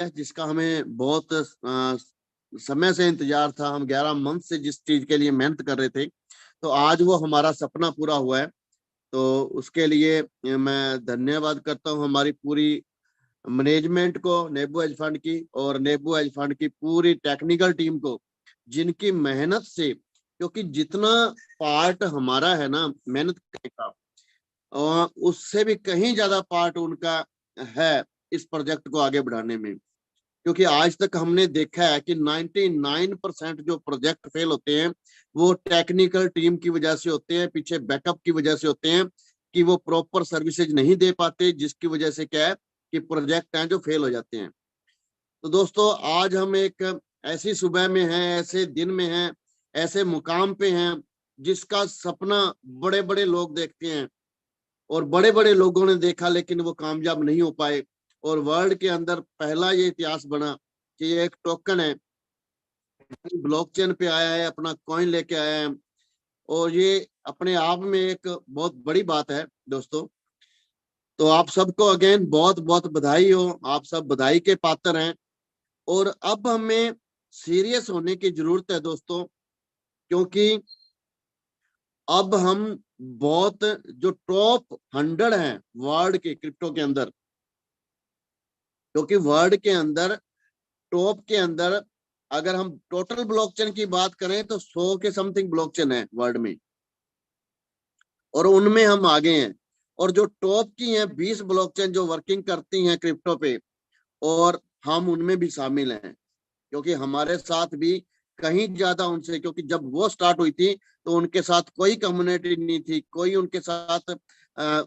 जिसका हमें बहुत समय से इंतजार था। हम 11 मंथ से जिस चीज के लिए मेहनत कर रहे थे, तो आज वो हमारा सपना पूरा हुआ है। तो उसके लिए मैं धन्यवाद करता हूँ हमारी पूरी मैनेजमेंट को, नेबू हेज फंड की, और नेबू हेज फंड की पूरी टेक्निकल टीम को, जिनकी मेहनत से, क्योंकि जितना पार्ट हमारा है ना मेहनत करने का, उससे भी कहीं ज्यादा पार्ट उनका है इस प्रोजेक्ट को आगे बढ़ाने में। क्योंकि आज तक हमने देखा है कि 99% जो प्रोजेक्ट फेल होते हैं वो टेक्निकल टीम की वजह से होते हैं, पीछे बैकअप की वजह से होते हैं, कि वो प्रॉपर सर्विसेज नहीं दे पाते, जिसकी वजह से क्या है कि प्रोजेक्ट हैं जो फेल हो जाते हैं। तो दोस्तों, आज हम एक ऐसी सुबह में हैं, ऐसे दिन में हैं, ऐसे मुकाम पे हैं जिसका सपना बड़े बड़े लोग देखते हैं, और बड़े बड़े लोगों ने देखा लेकिन वो कामयाब नहीं हो पाए। और वर्ल्ड के अंदर पहला ये इतिहास बना कि ये एक टोकन है, ब्लॉकचेन पे आया है, अपना कॉइन लेके आया है, और ये अपने आप में एक बहुत बड़ी बात है दोस्तों। तो आप सबको अगेन बहुत बहुत बधाई हो, आप सब बधाई के पात्र हैं। और अब हमें सीरियस होने की जरूरत है दोस्तों, क्योंकि अब हम बहुत जो टॉप 100 हैं वर्ल्ड के क्रिप्टो के अंदर, क्योंकि वर्ल्ड के अंदर टॉप के अंदर अगर हम टोटल ब्लॉकचेन की बात करें तो 100 के समथिंग ब्लॉकचेन है वर्ल्ड में, और उनमें हम आगे हैं। और जो टॉप की हैं 20 ब्लॉकचेन जो वर्किंग करती हैं क्रिप्टो पे, और हम उनमें भी शामिल हैं, क्योंकि हमारे साथ भी कहीं ज्यादा उनसे, क्योंकि जब वो स्टार्ट हुई थी तो उनके साथ कोई कम्युनिटी नहीं थी, कोई उनके साथ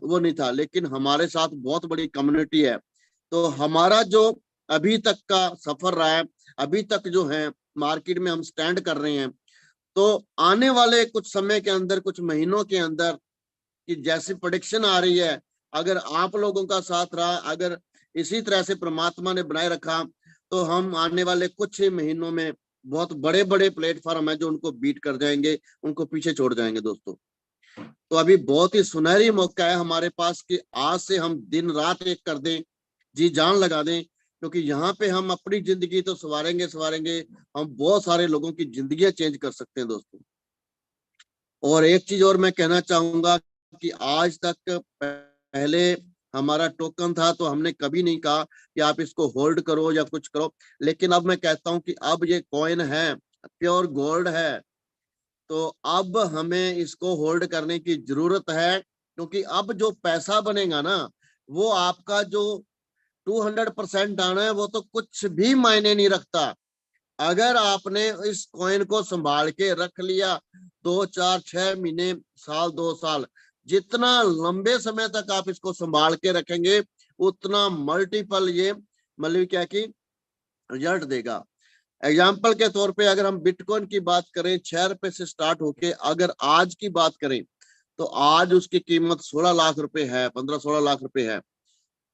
वो नहीं था, लेकिन हमारे साथ बहुत बड़ी कम्युनिटी है। तो हमारा जो अभी तक का सफर रहा है, अभी तक जो है मार्केट में हम स्टैंड कर रहे हैं, तो आने वाले कुछ समय के अंदर, कुछ महीनों के अंदर, कि जैसी प्रोडिक्शन आ रही है, अगर आप लोगों का साथ रहा, अगर इसी तरह से परमात्मा ने बनाए रखा, तो हम आने वाले कुछ ही महीनों में बहुत बड़े बड़े प्लेटफॉर्म है जो उनको बीट कर जाएंगे, उनको पीछे छोड़ जाएंगे दोस्तों। तो अभी बहुत ही सुनहरी मौका है हमारे पास कि आज से हम दिन रात एक कर दें, जी जान लगा दें, क्योंकि यहाँ पे हम अपनी जिंदगी तो संवारेंगे संवारेंगे, हम बहुत सारे लोगों की जिंदगियां चेंज कर सकते हैं दोस्तों। और एक चीज और मैं कहना चाहूंगा कि आज तक पहले हमारा टोकन था तो हमने कभी नहीं कहा कि आप इसको होल्ड करो या कुछ करो, लेकिन अब मैं कहता हूं कि अब ये कॉइन है, प्योर गोल्ड है, तो अब हमें इसको होल्ड करने की जरूरत है। क्योंकि अब जो पैसा बनेगा ना, वो आपका जो 200% आना है वो तो कुछ भी मायने नहीं रखता। अगर आपने इस कॉइन को संभाल के रख लिया 2 4 6 महीने, साल 2 साल, जितना लंबे समय तक आप इसको संभाल के रखेंगे उतना मल्टीपल ये मतलब क्या कि रिजल्ट देगा। एग्जाम्पल के तौर पे अगर हम बिटकॉइन की बात करें, 6 रुपए से स्टार्ट होके अगर आज की बात करें तो आज उसकी कीमत 16 लाख रुपए है, 15 16 लाख रुपए है।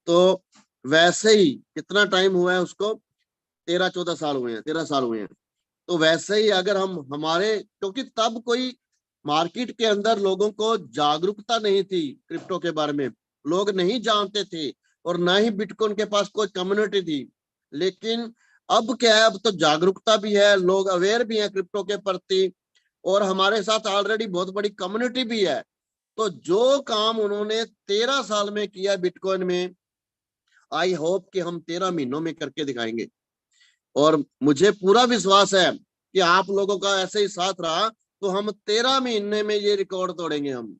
तो वैसे ही कितना टाइम हुआ है उसको, 13 14 साल हुए हैं, 13 साल हुए हैं। तो वैसे ही अगर हम हमारे, क्योंकि तब कोई मार्केट के अंदर लोगों को जागरूकता नहीं थी क्रिप्टो के बारे में, लोग नहीं जानते थे, और ना ही बिटकॉइन के पास कोई कम्युनिटी थी। लेकिन अब क्या है, अब तो जागरूकता भी है, लोग अवेयर भी हैं क्रिप्टो के प्रति, और हमारे साथ ऑलरेडी बहुत बड़ी कम्युनिटी भी है। तो जो काम उन्होंने 13 साल में किया बिटकॉइन में, आई होप कि हम 13 महीनों में करके दिखाएंगे। और मुझे पूरा विश्वास है कि आप लोगों का ऐसे ही साथ रहा तो हम 13 महीने में ये रिकॉर्ड तोड़ेंगे हम।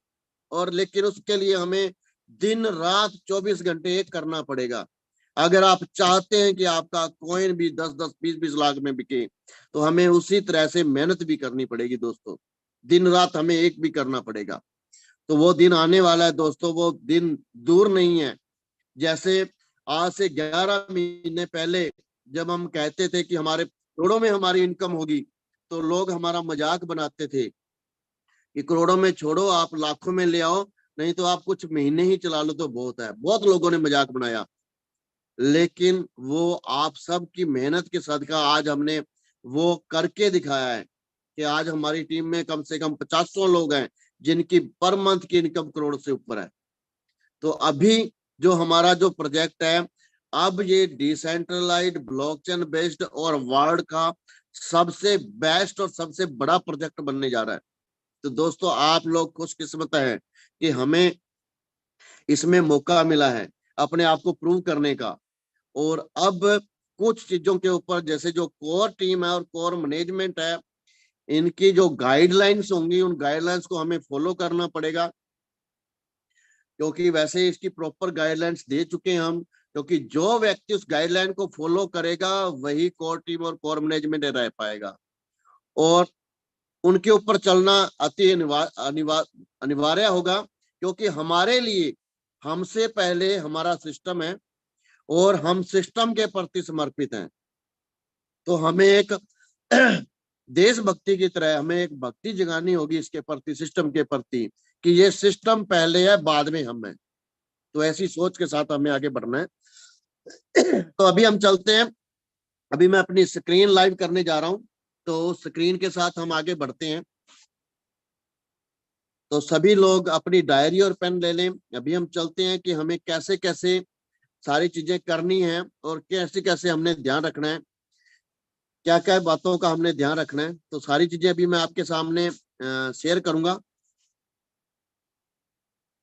और लेकिन उसके लिए हमें दिन रात 24 घंटे एक करना पड़ेगा। अगर आप चाहते हैं कि आपका कॉइन भी 10 10 20 20 लाख में बिके, तो हमें उसी तरह से मेहनत भी करनी पड़ेगी दोस्तों, दिन रात हमें एक भी करना पड़ेगा। तो वो दिन आने वाला है दोस्तों, वो दिन दूर नहीं है। जैसे आज से 11 महीने पहले जब हम कहते थे कि हमारे करोड़ों में हमारी इनकम होगी, तो लोग हमारा मजाक बनाते थे कि करोड़ों में छोड़ो, आप लाखों में ले आओ, नहीं तो आप कुछ महीने ही चला लो तो बहुत है। बहुत लोगों ने मजाक बनाया, लेकिन वो आप सब की मेहनत के सदका आज हमने वो करके दिखाया है कि आज हमारी टीम में कम से कम 50 लोग हैं जिनकी पर मंथ की इनकम करोड़ से ऊपर है। तो अभी जो हमारा जो प्रोजेक्ट है अब ये डिसेंट्रलाइज्ड ब्लॉकचेन बेस्ड और वर्ल्ड का सबसे बेस्ट और सबसे बड़ा प्रोजेक्ट बनने जा रहा है। तो दोस्तों आप लोग खुशकिस्मत हैं कि हमें इसमें मौका मिला है अपने आप को प्रूव करने का। और अब कुछ चीजों के ऊपर, जैसे जो कोर टीम है और कोर मैनेजमेंट है, इनकी जो गाइडलाइंस होंगी उन गाइडलाइंस को हमें फॉलो करना पड़ेगा, क्योंकि वैसे इसकी प्रॉपर गाइडलाइंस दे चुके हैं हम। क्योंकि जो व्यक्ति उस गाइडलाइन को फॉलो करेगा वही कोर टीम और कोर मैनेजमेंट रह पाएगा। और उनके ऊपर चलना अति अनिवार्य होगा, क्योंकि हमारे लिए हमसे पहले हमारा सिस्टम है और हम सिस्टम के प्रति समर्पित हैं। तो हमें एक देशभक्ति की तरह हमें एक भक्ति जगानी होगी इसके प्रति, सिस्टम के प्रति, कि ये सिस्टम पहले है बाद में हम हैं। तो ऐसी सोच के साथ हमें आगे बढ़ना है। तो अभी हम चलते हैं, अभी मैं अपनी स्क्रीन लाइव करने जा रहा हूं, तो स्क्रीन के साथ हम आगे बढ़ते हैं। तो सभी लोग अपनी डायरी और पेन ले लें। अभी हम चलते हैं कि हमें कैसे कैसे सारी चीजें करनी है और कैसे कैसे हमने ध्यान रखना है, क्या क्या बातों का हमने ध्यान रखना है। तो सारी चीजें अभी मैं आपके सामने शेयर करूंगा।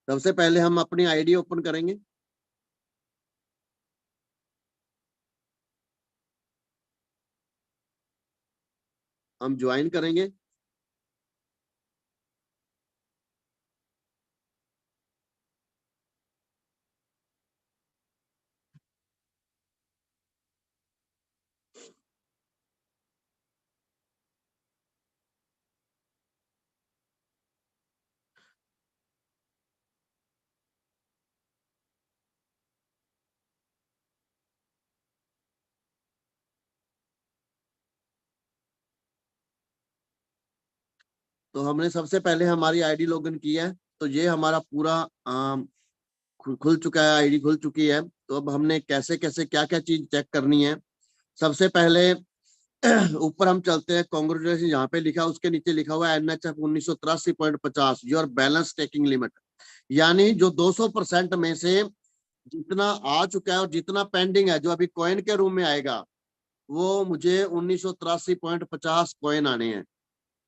सबसे पहले हम अपनी आईडी ओपन करेंगे। हम ज्वाइन करेंगे। तो हमने सबसे पहले हमारी आईडी लॉगिन की है, तो ये हमारा पूरा खुल चुका है, आईडी खुल चुकी है। तो अब हमने कैसे कैसे क्या क्या चीज चेक करनी है। सबसे पहले ऊपर हम चलते हैं, कांग्रेचुलेशन यहाँ पे लिखा, उसके नीचे लिखा हुआ है NHF 1983.50 your balance taking limit, यानी जो 200% में से जितना आ चुका है और जितना पेंडिंग है जो अभी कॉइन के रूप में आएगा, वो मुझे 1983.50 कॉइन आने हैं।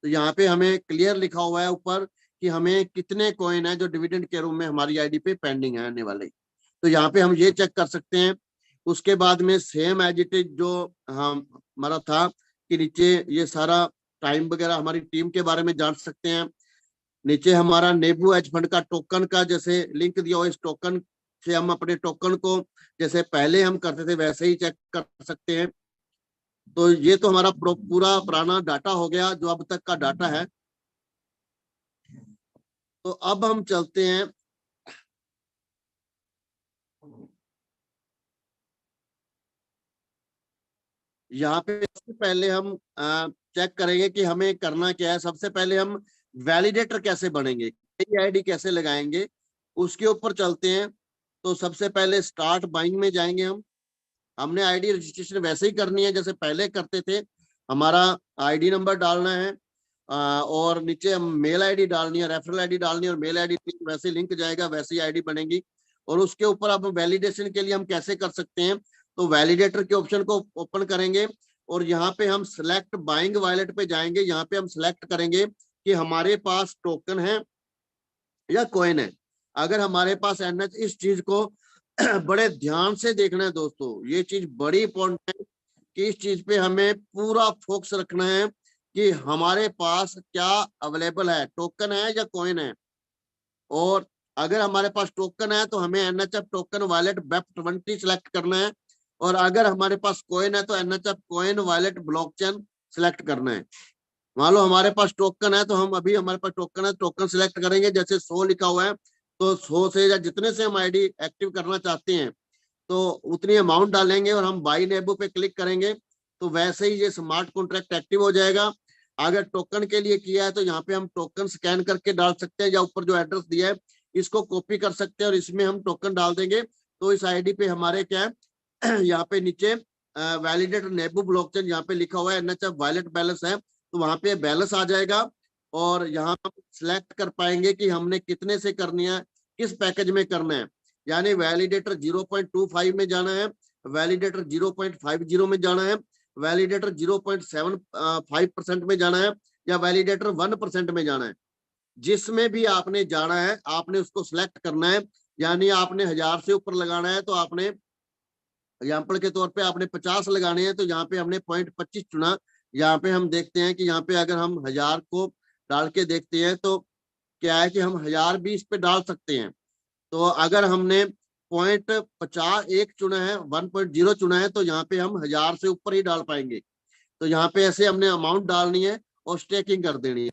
तो यहाँ पे हमें क्लियर लिखा हुआ है ऊपर कि हमें कितने कॉइन है जो डिविडेंड के रूप में हमारी आईडी पे पेंडिंग है आने वाले। तो यहाँ पे हम ये चेक कर सकते हैं। उसके बाद में सेम एज इट इज जो हम हमारा था कि नीचे ये सारा टाइम वगैरह हमारी टीम के बारे में जान सकते हैं। नीचे हमारा नेबू एज फंड का टोकन का जैसे लिंक दिया हो, इस टोकन से हम अपने टोकन को जैसे पहले हम करते थे वैसे ही चेक कर सकते हैं। तो ये तो हमारा पूरा पुराना डाटा हो गया जो अब तक का डाटा है। तो अब हम चलते हैं, यहाँ पे सबसे पहले हम चेक करेंगे कि हमें करना क्या है। सबसे पहले हम वैलिडेटर कैसे बनेंगे, आईडी कैसे लगाएंगे, उसके ऊपर चलते हैं। तो सबसे पहले स्टार्ट बाइंग में जाएंगे हम। हमने आईडी रजिस्ट्रेशन वैसे ही करनी है जैसे पहले करते थे। हमारा आईडी नंबर डालना है और नीचे हम मेल आईडी डालनी है, रेफरल आईडी डालनी है और मेल आईडी वैसे लिंक जाएगा, वैसे ही आईडी बनेगी। और उसके ऊपर अब वैलिडेशन के लिए हम कैसे कर सकते हैं, तो वैलिडेटर के ऑप्शन को ओपन करेंगे और यहाँ पे हम सिलेक्ट बाइंग वॉलेट पे जाएंगे। यहाँ पे हम सिलेक्ट करेंगे कि हमारे पास टोकन है या कॉइन है। अगर हमारे पास एनएच, इस चीज को बड़े ध्यान से देखना है दोस्तों, ये चीज बड़ी इंपॉर्टेंट है कि इस चीज पे हमें पूरा फोकस रखना है कि हमारे पास क्या अवेलेबल है, टोकन है या कॉइन है। और अगर हमारे पास टोकन है तो हमें NHF token wallet BEP20 select करना है। और अगर हमारे पास कॉइन है तो NHF coin wallet blockchain select करना है। मान लो हमारे पास टोकन है तो हम अभी हमारे पास टोकन है, टोकन सिलेक्ट करेंगे। जैसे 100 लिखा हुआ है तो 100 से या जितने से हम आईडी एक्टिव करना चाहते हैं तो उतनी अमाउंट डालेंगे और हम बाई नेबो पे क्लिक करेंगे तो वैसे ही ये स्मार्ट कॉन्ट्रैक्ट एक्टिव हो जाएगा। अगर टोकन के लिए किया है तो यहाँ पे हम टोकन स्कैन करके डाल सकते हैं, या ऊपर जो एड्रेस दिया है इसको कॉपी कर सकते हैं और इसमें हम टोकन डाल देंगे। तो इस आईडी पे हमारे क्या है यहाँ पे नीचे वैलिडेट नेबू ब्लॉकचेन यहाँ पे लिखा हुआ है NHF वॉलेट बैलेंस है, तो वहां पे बैलेंस आ जाएगा। और यहाँ हम सिलेक्ट कर पाएंगे कि हमने कितने से करनी है, किस पैकेज में करना है। यानी वैलिडेटर 0.25 में जाना है वैलिडेटर 0.50 में जाना है, वैलिडेटर 0.75% में जाना है, या वैलिडेटर 1% में जाना है। जिसमें भी आपने जाना है आपने उसको सिलेक्ट करना है। यानी आपने 1000 से ऊपर लगाना है तो आपने एग्जाम्पल के तौर पे आपने 50 लगाने हैं, तो यहाँ पे हमने 0.25 चुना। यहाँ पे हम देखते हैं कि यहाँ पे अगर हम 1000 को डाल के देखते हैं तो क्या है कि हम 1000 भी इस पे डाल सकते हैं। तो अगर हमने 0.51 चुना है, 1.0 चुना है, तो यहाँ पे हम 1000 से ऊपर ही डाल पाएंगे। तो यहाँ पे ऐसे हमने अमाउंट डालनी है और स्टेकिंग कर देनी है।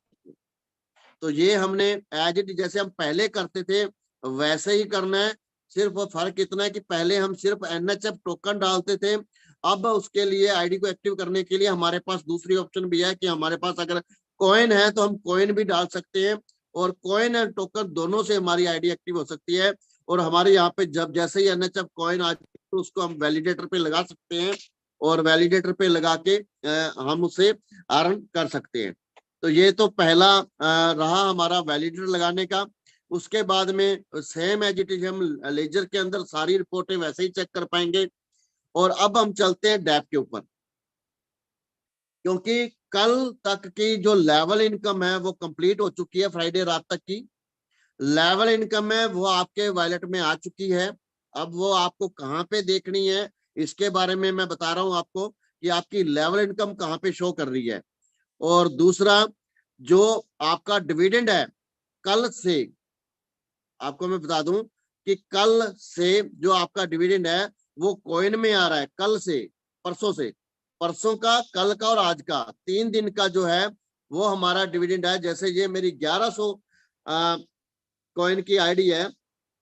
तो ये हमने एज इट जैसे हम पहले करते थे वैसे ही करना है। सिर्फ फर्क इतना है कि पहले हम सिर्फ NHF टोकन डालते थे, अब उसके लिए आईडी को एक्टिव करने के लिए हमारे पास दूसरी ऑप्शन भी है कि हमारे पास अगर कॉइन है तो हम कॉइन भी डाल सकते हैं, और कॉइन और टोकन दोनों से हमारी आईडी एक्टिव हो सकती है। और हमारे यहाँ पे जब जैसे ही NHF कॉइन आ जाए तो उसको हम वैलिडेटर पे लगा सकते हैं, और वैलिडेटर पे लगा के हम उसे अर्न कर सकते हैं। तो ये तो पहला रहा हमारा वैलिडेटर लगाने का। उसके बाद में सेम एज इट इज हम लेजर के अंदर सारी रिपोर्टें वैसे ही चेक कर पाएंगे। और अब हम चलते हैं डैप के ऊपर, क्योंकि कल तक की जो लेवल इनकम है वो कंप्लीट हो चुकी है। फ्राइडे रात तक की लेवल इनकम है वो आपके वॉलेट में आ चुकी है। अब वो आपको कहाँ पे देखनी है इसके बारे में मैं बता रहा हूँ आपको कि आपकी लेवल इनकम कहाँ पे शो कर रही है। और दूसरा, जो आपका डिविडेंड है कल से, आपको मैं बता दूं कि कल से जो आपका डिविडेंड है वो कॉइन में आ रहा है। कल से, परसों का, कल का और आज का 3 दिन का जो है वो हमारा डिविडेंड है। जैसे ये मेरी 1100 कॉइन की आईडी है,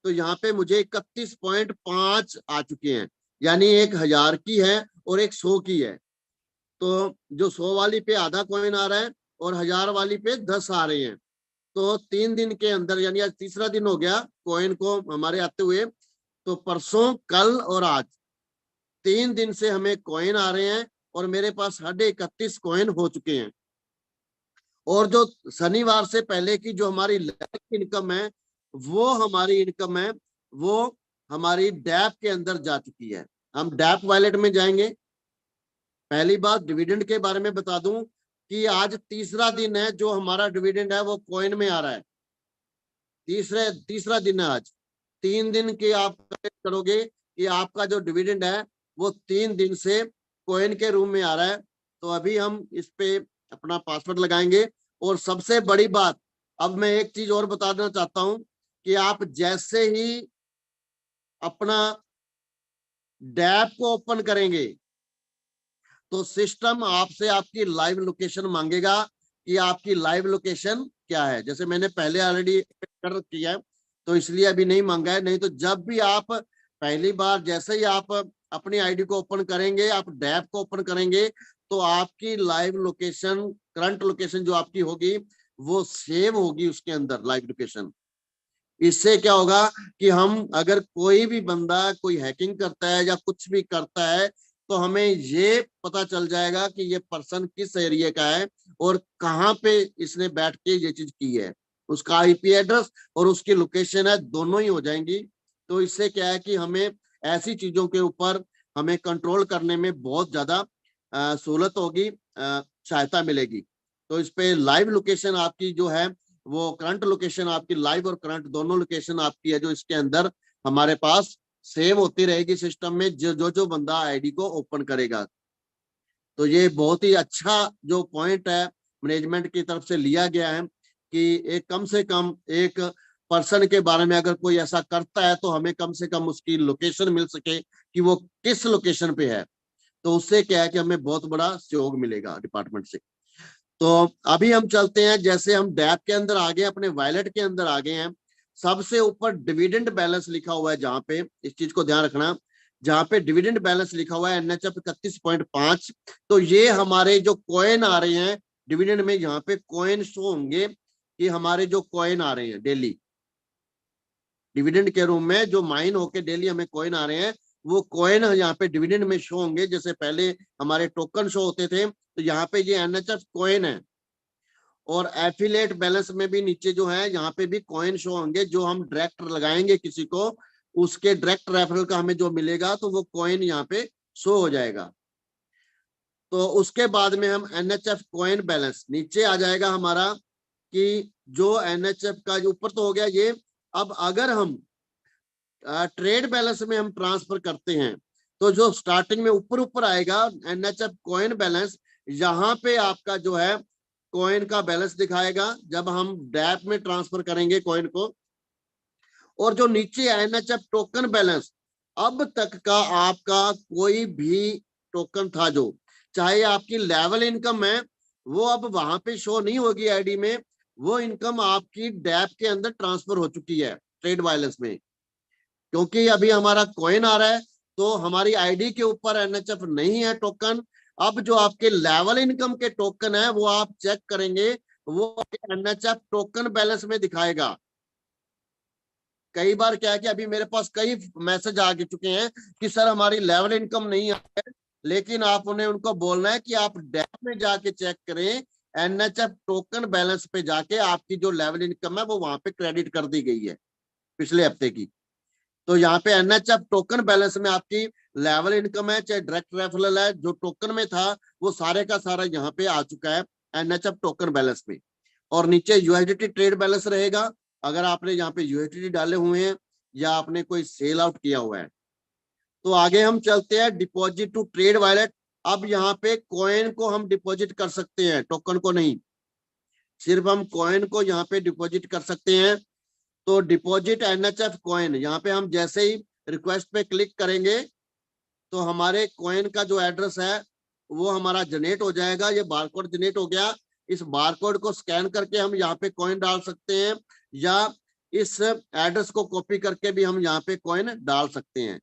तो यहाँ पे मुझे 31.5 आ चुके हैं। यानी एक 1000 की है और एक 100 की है। तो जो 100 वाली पे आधा कॉइन आ रहा है और 1000 वाली पे 10 आ रहे हैं। तो 3 दिन के अंदर, यानी आज तीसरा दिन हो गया कॉइन को हमारे आते हुए। तो परसों, कल और आज 3 दिन से हमें कॉइन आ रहे हैं और मेरे पास 31.5 कॉइन हो चुके हैं। और जो शनिवार से पहले की जो हमारी इनकम है वो हमारी इनकम है वो हमारी डैप के अंदर जा चुकी है। हम डैप वॉलेट में जाएंगे। पहली बात डिविडेंड के बारे में बता दूं कि आज तीसरा दिन है जो हमारा डिविडेंड है वो कॉइन में आ रहा है। तीसरा दिन है आज। 3 दिन के आप करोगे कि आपका जो डिविडेंड है वो 3 दिन से कॉइन के रूप में आ रहा है। तो अभी हम इस पे अपना पासवर्ड लगाएंगे। और सबसे बड़ी बात, अब मैं एक चीज और बताना चाहता हूं कि आप जैसे ही अपना डैप को ओपन करेंगे तो सिस्टम आपसे आपकी लाइव लोकेशन मांगेगा कि आपकी लाइव लोकेशन क्या है। जैसे मैंने पहले ऑलरेडी कर किया है तो इसलिए अभी नहीं मांगा है। नहीं तो जब भी आप पहली बार जैसे ही आप अपनी आईडी को ओपन करेंगे, आप डैप को ओपन करेंगे, तो आपकी लाइव लोकेशन, करंट लोकेशन जो आपकी होगी वो सेव होगी उसके अंदर लाइव लोकेशन। इससे क्या होगा कि हम अगर कोई भी बंदा कोई हैकिंग करता है या कुछ भी करता है तो हमें ये पता चल जाएगा कि ये पर्सन किस एरिया का है और कहाँ पे इसने बैठ के ये चीज की है। उसका आईपी एड्रेस और उसकी लोकेशन है, दोनों ही हो जाएंगी। तो इससे क्या है कि हमें ऐसी चीजों के ऊपर हमें कंट्रोल करने में बहुत ज्यादा सहूलत होगी, सहायता मिलेगी। तो इस पे लाइव लोकेशन आपकी जो है वो करंट लोकेशन आपकी, लाइव और करंट दोनों लोकेशन आपकी है जो इसके अंदर हमारे पास सेव होती रहेगी सिस्टम में, जो बंदा आईडी को ओपन करेगा। तो ये बहुत ही अच्छा जो पॉइंट है मैनेजमेंट की तरफ से लिया गया है कि एक कम से कम एक पर्सन के बारे में अगर कोई ऐसा करता है तो हमें कम से कम उसकी लोकेशन मिल सके कि वो किस लोकेशन पे है। तो उससे क्या है कि हमें बहुत बड़ा सहयोग मिलेगा डिपार्टमेंट से। तो अभी हम चलते हैं, जैसे हम डैप के अंदर आ गए, अपने वॉलेट के अंदर आ गए हैं, सबसे ऊपर डिविडेंड बैलेंस लिखा हुआ है। जहां पे इस चीज को ध्यान रखना, जहां पे डिविडेंड बैलेंस लिखा हुआ है NHF 31.5, तो ये हमारे जो कॉइन आ रहे हैं डिविडेंड में, यहाँ पे कॉइन शो होंगे कि हमारे जो कॉइन आ रहे हैं डेली डिविडेंड के रूम में, जो माइन होके डेली हमें कॉइन आ रहे हैं, वो कॉइन यहाँ पे डिविडेंड में शो होंगे। जैसे पहले हमारे टोकन शो होते थे, तो यहाँ पे ये NHF कॉइन है। और एफिलिएट बैलेंस में भी नीचे जो है यहाँ पे भी कॉइन शो होंगे, जो हम डायरेक्ट लगाएंगे किसी को उसके डायरेक्ट रेफरल का हमें जो मिलेगा तो वो कॉइन यहाँ पे शो हो जाएगा। तो उसके बाद में हम एनएचएफ कॉइन बैलेंस नीचे आ जाएगा हमारा कि जो एनएचएफ का जो ऊपर तो हो गया ये। अब अगर हम ट्रेड बैलेंस में हम ट्रांसफर करते हैं तो जो स्टार्टिंग में ऊपर ऊपर आएगा एनएचएफ कॉइन बैलेंस, यहाँ पे आपका जो है कॉइन का बैलेंस दिखाएगा जब हम डैप में ट्रांसफर करेंगे कॉइन को। और जो नीचे एनएचएफ टोकन बैलेंस, अब तक का आपका कोई भी टोकन था जो चाहे आपकी लेवल इनकम है वो अब वहां पे शो नहीं होगी आईडी में, वो इनकम आपकी डैप के अंदर ट्रांसफर हो चुकी है ट्रेड बैलेंस में। क्योंकि अभी हमारा कॉइन आ रहा है तो हमारी आईडी के ऊपर एनएचएफ नहीं है टोकन। अब जो आपके लेवल इनकम के टोकन है वो आप चेक करेंगे, वो एनएचएफ टोकन बैलेंस में दिखाएगा। कई बार क्या है कि अभी मेरे पास कई मैसेज आ चुके हैं कि सर हमारी लेवल इनकम नहीं है, लेकिन आप उन्हें उनको बोलना है कि आप डैप में जाके चेक करें, एनएचएफ टोकन बैलेंस पे जाके आपकी जो लेवल इनकम है वो वहां पे क्रेडिट कर दी गई है पिछले हफ्ते की। तो यहाँ पे एनएचएफ टोकन बैलेंस में आपकी लेवल इनकम है चाहे डायरेक्ट रेफरल है जो टोकन में था वो सारे का सारा यहाँ पे आ चुका है एनएचएफ टोकन बैलेंस में। और नीचे यूएसडीटी ट्रेड बैलेंस रहेगा अगर आपने यहाँ पे यूएसडीटी डाले हुए हैं या आपने कोई सेल आउट किया हुआ है। तो आगे हम चलते हैं डिपॉजिट टू ट्रेड वॉलेट। अब यहाँ पे कॉइन को हम डिपॉजिट कर सकते हैं, टोकन को नहीं, सिर्फ हम कॉइन को यहाँ पे डिपॉजिट कर सकते हैं। तो डिपॉजिट एनएचएफ कॉइन, यहाँ पे हम जैसे ही रिक्वेस्ट पे क्लिक करेंगे तो हमारे कॉइन का जो एड्रेस है वो हमारा जनरेट हो जाएगा। ये बारकोड जनरेट हो गया, इस बारकोड को स्कैन करके हम यहाँ पे कॉइन डाल सकते हैं या इस एड्रेस को कॉपी करके भी हम यहाँ पे कॉइन डाल सकते हैं।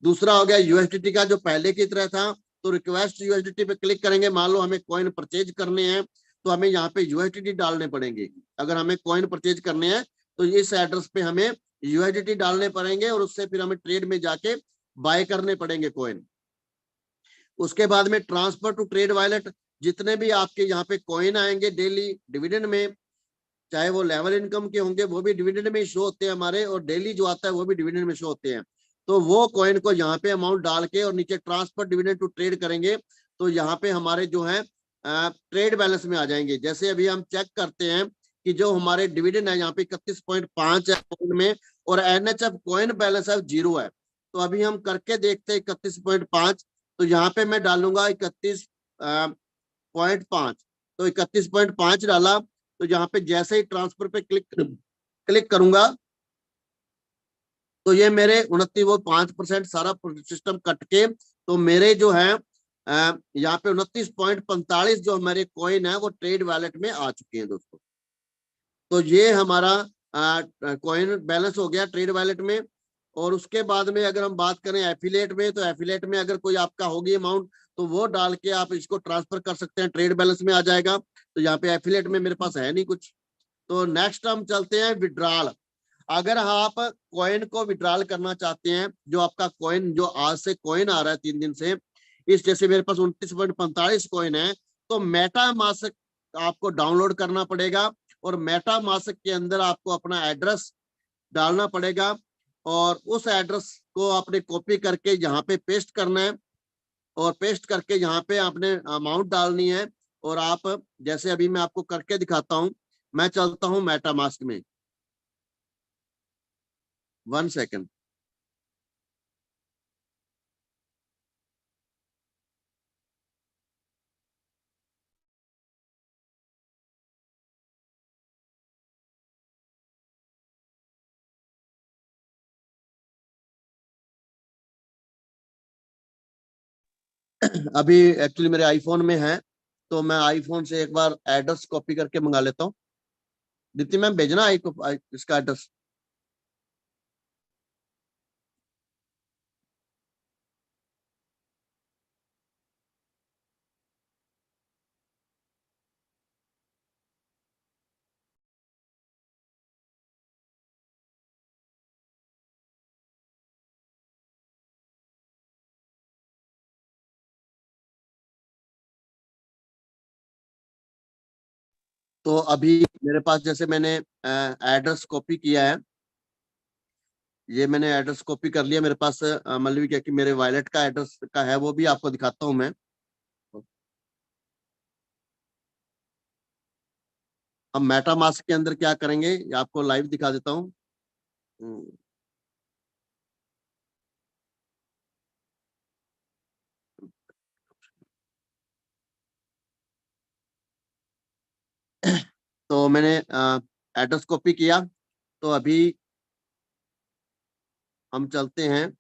दूसरा हो गया यूएसडीटी का जो पहले की तरह था, तो रिक्वेस्ट यूएसडीटी पे क्लिक करेंगे, मान लो हमें कॉइन परचेज करने हैं तो हमें यहाँ पे यूएसडीटी डालने पड़ेंगे। अगर हमें कॉइन परचेज करने हैं तो इस एड्रेस पे हमें यूएसडीटी डालने पड़ेंगे और उससे फिर हमें ट्रेड में जाके बाय करने पड़ेंगे कॉइन। उसके बाद में ट्रांसफर टू ट्रेड वॉलेट, जितने भी आपके यहाँ पे कॉइन आएंगे डेली डिविडेंड में, चाहे वो लेवल इनकम के होंगे वो भी डिविडेंड में शो होते हैं हमारे, और डेली जो आता है वो भी डिविडेंड में शो होते हैं। तो वो कॉइन को यहाँ पे अमाउंट डाल के और नीचे ट्रांसफर डिविडेंड टू ट्रेड करेंगे तो यहाँ पे हमारे जो है ट्रेड बैलेंस में आ जाएंगे। जैसे अभी हम चेक करते हैं कि जो हमारे डिविडेंड है यहाँ पे 31.5 है कॉइन में और एनएचएफ कॉइन बैलेंस है 0 है। तो अभी हम करके देखते हैं 31.5, तो यहाँ पे मैं डालूंगा 31.5। तो 31.5 डाला तो यहाँ पे जैसे ही ट्रांसफर पे क्लिक करूंगा तो ये मेरे 29.5% सारा सिस्टम कट के तो मेरे जो है यहाँ पे 29.45 जो हमारे कॉइन है वो ट्रेड वॉलेट में आ चुके हैं दोस्तों। तो ये हमारा कॉइन बैलेंस हो गया ट्रेड वॉलेट में। और उसके बाद में अगर हम बात करें एफिलिएट में, तो एफिलिएट में अगर कोई आपका होगी अमाउंट तो वो डाल के आप इसको ट्रांसफर कर सकते हैं, ट्रेड बैलेंस में आ जाएगा। तो यहाँ पे एफिलिएट में मेरे पास है नहीं कुछ। तो नेक्स्ट हम चलते हैं विड्रॉल। अगर आप कॉइन को विड्रॉल करना चाहते हैं, जो आपका कॉइन जो आज से कॉइन आ रहा है 3 दिन से, इस जैसे मेरे पास 29.45 कॉइन है, तो मेटा मास्क आपको डाउनलोड करना पड़ेगा और मेटा मास्क के अंदर आपको अपना एड्रेस डालना पड़ेगा और उस एड्रेस को आपने कॉपी करके यहाँ पे पेस्ट करना है और पेस्ट करके यहाँ पे आपने अमाउंट डालनी है। और आप जैसे अभी मैं आपको करके दिखाता हूँ, मैं चलता हूँ मेटा मास्क में, 1 सेकेंड। अभी एक्चुअली मेरे आईफोन में है तो मैं आईफोन से एक बार एड्रेस कॉपी करके मंगा लेता हूँ। दीप्ति मैम भेजना इसका एड्रेस। तो अभी मेरे पास जैसे मैंने एड्रेस कॉपी किया है ये मैंने एड्रेस कॉपी कर लिया मेरे पास। मतलब क्या कि मेरे वॉलेट का एड्रेस का है, वो भी आपको दिखाता हूँ मैं। अब मेटामास्क के अंदर क्या करेंगे, ये आपको लाइव दिखा देता हूँ। तो मैंने एड्रेस कॉपी किया। तो अभी हम चलते हैं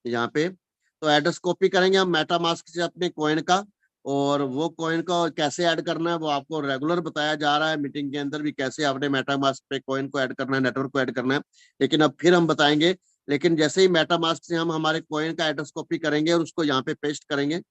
यहाँ पे। तो एड्रेस कॉपी करेंगे हम मेटामास्क से अपने कॉइन का, और वो कॉइन को कैसे ऐड करना है वो आपको रेगुलर बताया जा रहा है मीटिंग के अंदर भी, कैसे आपने मेटामास्क पे कॉइन को ऐड करना है, नेटवर्क को ऐड करना है। लेकिन अब फिर हम बताएंगे। लेकिन जैसे ही मेटामास्क से हम हमारे कॉइन का एड्रेस कॉपी करेंगे और उसको यहाँ पे पेस्ट करेंगे,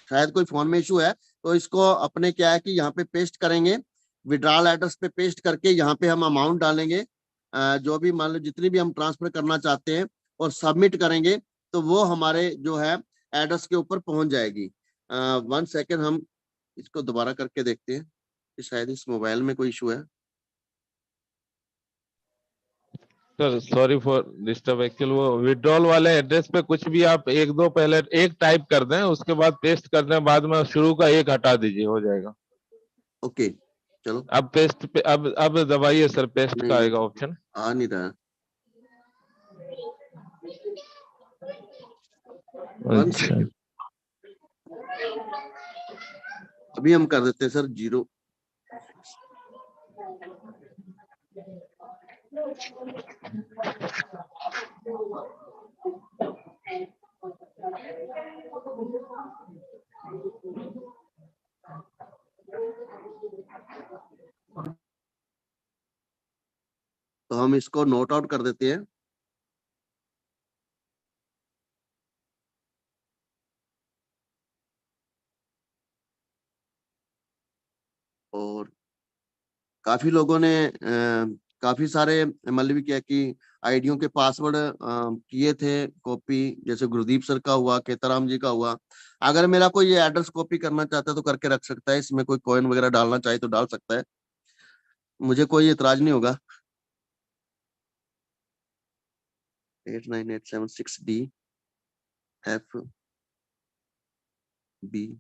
शायद कोई फोन में इशू है। तो इसको अपने क्या है कि यहाँ पे पेस्ट करेंगे, विड्रॉल एड्रेस पे पेस्ट करके यहाँ पे हम अमाउंट डालेंगे, जो भी मान लो जितनी भी हम ट्रांसफर करना चाहते हैं, और सबमिट करेंगे। तो वो हमारे जो है एड्रेस के ऊपर पहुंच जाएगी। 1 सेकेंड, हम इसको दोबारा करके देखते हैं कि शायद इस मोबाइल में कोई इशू है। Sir sorry for disturb, actual वो विड्रॉल वाले एड्रेस पे कुछ भी आप एक दो पहले एक टाइप कर दें, उसके बाद पेस्ट कर दें, बाद में शुरू का एक हटा दीजिए, हो जाएगा। ओके, चलो। अब पेस्ट पे अब दबाइए सर, पेस्ट का नहीं, आएगा ऑप्शन। आ नहीं रहा। 1 अच्छा, सेकेंड, अभी हम कर देते हैं सर 0। तो हम इसको नोट आउट कर देते हैं। और काफी लोगों ने काफी सारे मतलब क्या कि आईडियों के पासवर्ड किए थे कॉपी, जैसे गुरदीप सर का हुआ, केताराम जी का हुआ। अगर मेरा कोई ये एड्रेस कॉपी करना चाहता है तो करके रख सकता है, इसमें कोई कॉइन वगैरह डालना चाहे तो डाल सकता है, मुझे कोई एतराज नहीं होगा। 89876DFB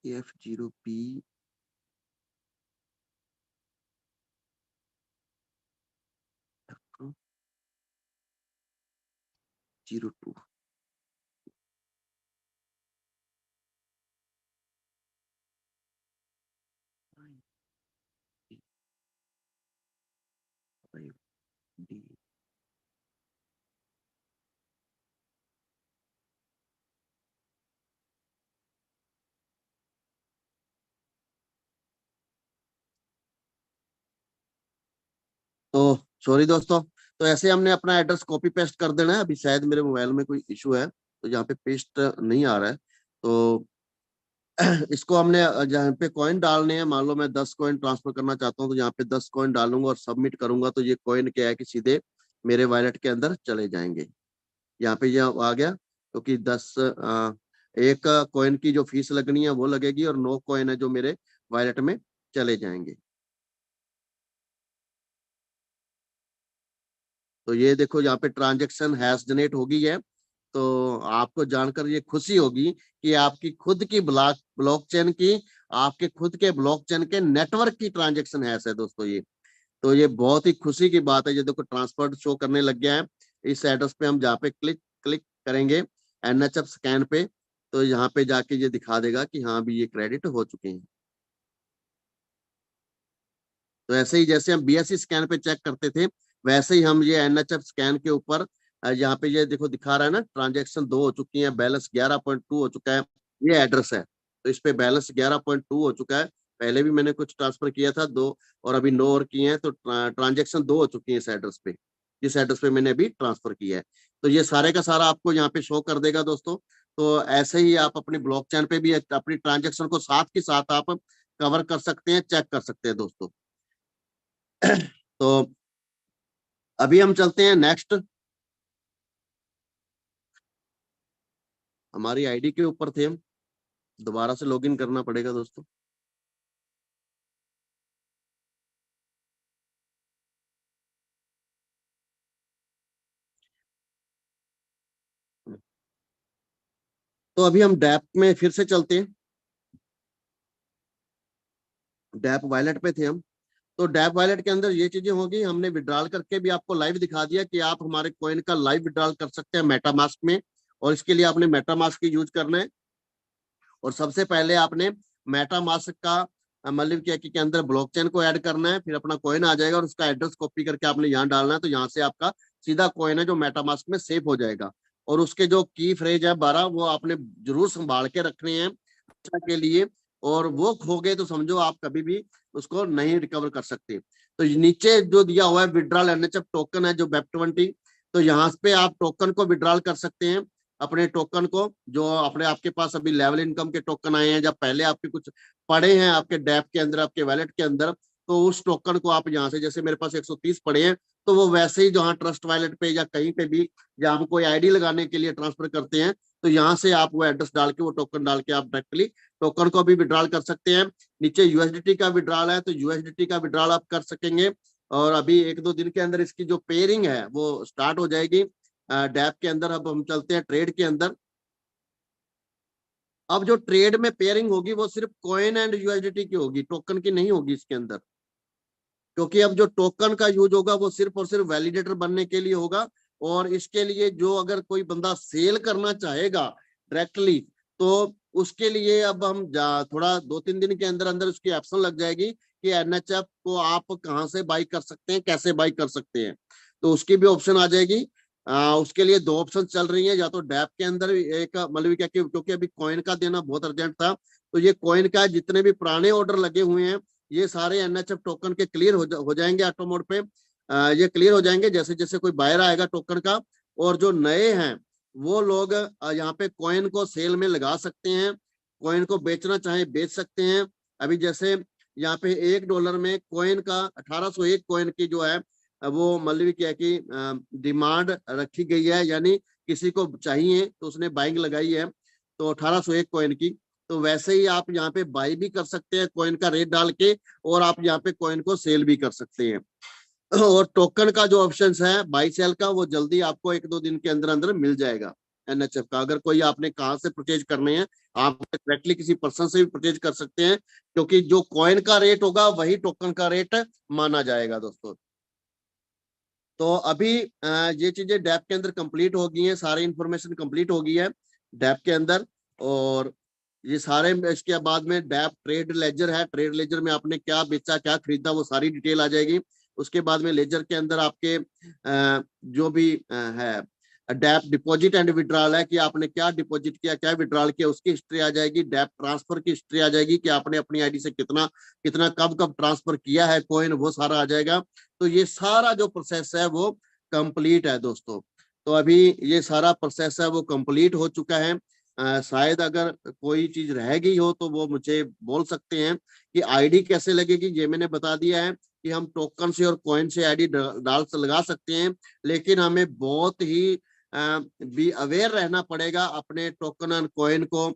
F0P 02। तो सॉरी दोस्तों, तो ऐसे हमने अपना एड्रेस कॉपी पेस्ट कर देना है। अभी शायद मेरे मोबाइल में कोई इशू है तो यहाँ पे पेस्ट नहीं आ रहा है। तो इसको हमने जहाँ पे कॉइन डालने हैं, मान लो मैं 10 कॉइन ट्रांसफर करना चाहता हूँ, तो यहाँ पे 10 कॉइन डालूंगा और सबमिट करूंगा, तो ये कॉइन क्या है कि सीधे मेरे वॉलेट के अंदर चले जाएंगे। यहाँ पे ये आ गया। क्योंकि 10 एक कॉइन की जो फीस लगनी है वो लगेगी और 9 कॉइन है जो मेरे वॉलेट में चले जाएंगे। तो ये देखो यहाँ पे ट्रांजेक्शन हैश जनरेट हो गई है। तो आपको जानकर ये खुशी होगी कि आपकी खुद की ब्लॉकचेन की, आपके खुद के ब्लॉकचेन के नेटवर्क की ट्रांजेक्शन हैश है दोस्तों ये। तो ये बहुत ही खुशी की बात है। ये देखो ट्रांसफर शो करने लग गया है। इस एड्रेस पे हम जहाँ पे क्लिक क्लिक करेंगे एनएचएफ स्कैन पे, तो यहाँ पे जाके ये दिखा देगा कि हाँ भी ये क्रेडिट हो चुके हैं। तो ऐसे ही जैसे हम बीएससी स्कैन पे चेक करते थे, वैसे ही हम ये एनएचएफ स्कैन के ऊपर यहाँ पे ये देखो दिखा रहा है ना, ट्रांजेक्शन 2 हो चुकी है, बैलेंस 11.2 हो चुका है। ये एड्रेस है, तो इस पे बैलेंस 11.2 हो चुका है। पहले भी मैंने कुछ ट्रांसफर किया था 2, और अभी 9 और किए हैं, तो ट्रांजेक्शन 2 हो चुकी है इस एड्रेस पे, जिस एड्रेस पे मैंने अभी ट्रांसफर किया है। तो ये सारे का सारा आपको यहाँ पे शो कर देगा दोस्तों। तो ऐसे ही आप अपनी ब्लॉकचेन पे भी अपनी ट्रांजेक्शन को साथ के साथ आप कवर कर सकते हैं, चेक कर सकते हैं दोस्तों। तो अभी हम चलते हैं नेक्स्ट, हमारी आईडी के ऊपर थे हम, दोबारा से लॉगिन करना पड़ेगा दोस्तों। तो अभी हम डैप में फिर से चलते हैं। डैप वॉलेट पे थे हम। तो डैप वॉलेट के अंदर ये चीजें होगी, हमने विड्रॉल करके भी आपको लाइव दिखा दिया कि आप हमारे कॉइन का लाइव विड्रॉल कर सकते हैं मेटामास्क में। और इसके लिए आपने मेटामास्क की यूज करना है। और सबसे पहले आपने मेटामास्क का मतलब क्या के अंदर ब्लॉकचेन को ऐड करना है, फिर अपना कॉइन आ जाएगा और उसका एड्रेस कॉपी करके आपने यहाँ डालना है। तो यहाँ से आपका सीधा कॉइन है जो मेटामास्क में सेव हो जाएगा। और उसके जो की फ्रेज है 12, वो आपने जरूर संभाल के रखने हैं के लिए। और वो खो गए तो समझो आप कभी भी उसको नहीं रिकवर कर सकते। तो नीचे जो दिया हुआ है विड्रॉल एनएचएफ टोकन है जो वेब20, तो यहाँ पे आप टोकन को विड्रॉल कर सकते हैं। अपने टोकन को जो अपने आपके पास अभी लेवल इनकम के टोकन आए हैं, जब पहले आपके कुछ पड़े हैं आपके डैप के अंदर, आपके वैलेट के अंदर, तो उस टोकन को आप यहाँ से, जैसे मेरे पास 130 पड़े हैं, तो वो वैसे ही जहाँ ट्रस्ट वैलेट पे या कहीं पे भी जहाँ हम कोई आईडी लगाने के लिए ट्रांसफर करते हैं, तो यहाँ से आप वो एड्रेस डाल के, वो टोकन डाल के आप डायरेक्टली टोकन को भी विड्रॉल कर सकते हैं। नीचे यूएसडीटी का विड्रॉल है, तो यूएसडीटी का विड्रॉल आप कर सकेंगे। और अभी 1-2 दिन के अंदर इसकी जो पेयरिंग है वो स्टार्ट हो जाएगी डैप के अंदर। अब हम चलते हैं ट्रेड के अंदर। अब जो ट्रेड में पेयरिंग होगी वो सिर्फ कॉइन एंड यूएसडीटी की होगी, टोकन की नहीं होगी इसके अंदर। क्योंकि अब जो टोकन का यूज होगा वो सिर्फ और सिर्फ वैलिडेटर बनने के लिए होगा। और इसके लिए जो अगर कोई बंदा सेल करना चाहेगा डायरेक्टली, तो उसके लिए अब हम थोड़ा 2-3 दिन के अंदर अंदर उसकी ऑप्शन लग जाएगी कि एनएचएफ को आप कहाँ से बाई कर सकते हैं, कैसे बाई कर सकते हैं। तो उसकी भी ऑप्शन आ जाएगी। उसके लिए 2 ऑप्शन चल रही है, या तो डैप के अंदर एक मतलब क्या, क्योंकि अभी कॉइन का देना बहुत अर्जेंट था, तो ये कॉइन का जितने भी पुराने ऑर्डर लगे हुए हैं ये सारे एनएचएफ टोकन के क्लियर हो जाएंगे ऑटो मोड पे। ये क्लियर हो जाएंगे जैसे जैसे कोई बायर आएगा टोकन का। और जो नए हैं वो लोग यहाँ पे कॉइन को सेल में लगा सकते हैं, कॉइन को बेचना चाहे बेच सकते हैं। अभी जैसे यहाँ पे $1 में कॉइन का 1801 कॉइन की जो है वो मतलब क्या कि डिमांड रखी गई है, यानी किसी को चाहिए तो उसने बाइंग लगाई है, तो 1801 कॉइन की। तो वैसे ही आप यहाँ पे बाई भी कर सकते हैं कॉइन का रेट डाल के, और आप यहाँ पे कॉइन को सेल भी कर सकते हैं। और टोकन का जो ऑप्शन है बाई सेल का, वो जल्दी आपको 1-2 दिन के अंदर अंदर मिल जाएगा एनएचएफ का। अगर कोई आपने कहाँ से परचेज करने हैं, आप डायरेक्टली किसी पर्सन से भी परचेज कर सकते हैं, क्योंकि जो कॉइन का रेट होगा वही टोकन का रेट माना जाएगा दोस्तों। तो अभी ये चीजें डैप के अंदर कंप्लीट हो गई हैं, सारी इंफॉर्मेशन कंप्लीट हो गई है डैप के अंदर। और ये सारे इसके बाद में डैप ट्रेड लेजर है, ट्रेड लेजर में आपने क्या बेचा क्या खरीदा वो सारी डिटेल आ जाएगी। उसके बाद में लेजर के अंदर आपके जो भी है डैप डिपॉजिट एंड विड्रॉल है, कि आपने क्या डिपॉजिट किया क्या विड्रॉल किया, उसकी हिस्ट्री आ जाएगी। डैप ट्रांसफर की हिस्ट्री आ जाएगी कि आपने अपनी आईडी से कितना कितना कब कब ट्रांसफर किया है कॉइन, वो सारा आ जाएगा। तो ये सारा जो प्रोसेस है वो कंप्लीट है दोस्तों। तो अभी ये सारा प्रोसेस है वो कंप्लीट हो चुका है। शायद अगर कोई चीज रह गई हो तो वो मुझे बोल सकते हैं। कि आईडी कैसे लगेगी ये मैंने बता दिया है कि हम टोकन से और कॉइन से आईडी डाल लगा सकते हैं, लेकिन हमें बहुत ही भी अवेयर रहना पड़ेगा, अपने टोकन एंड कॉइन को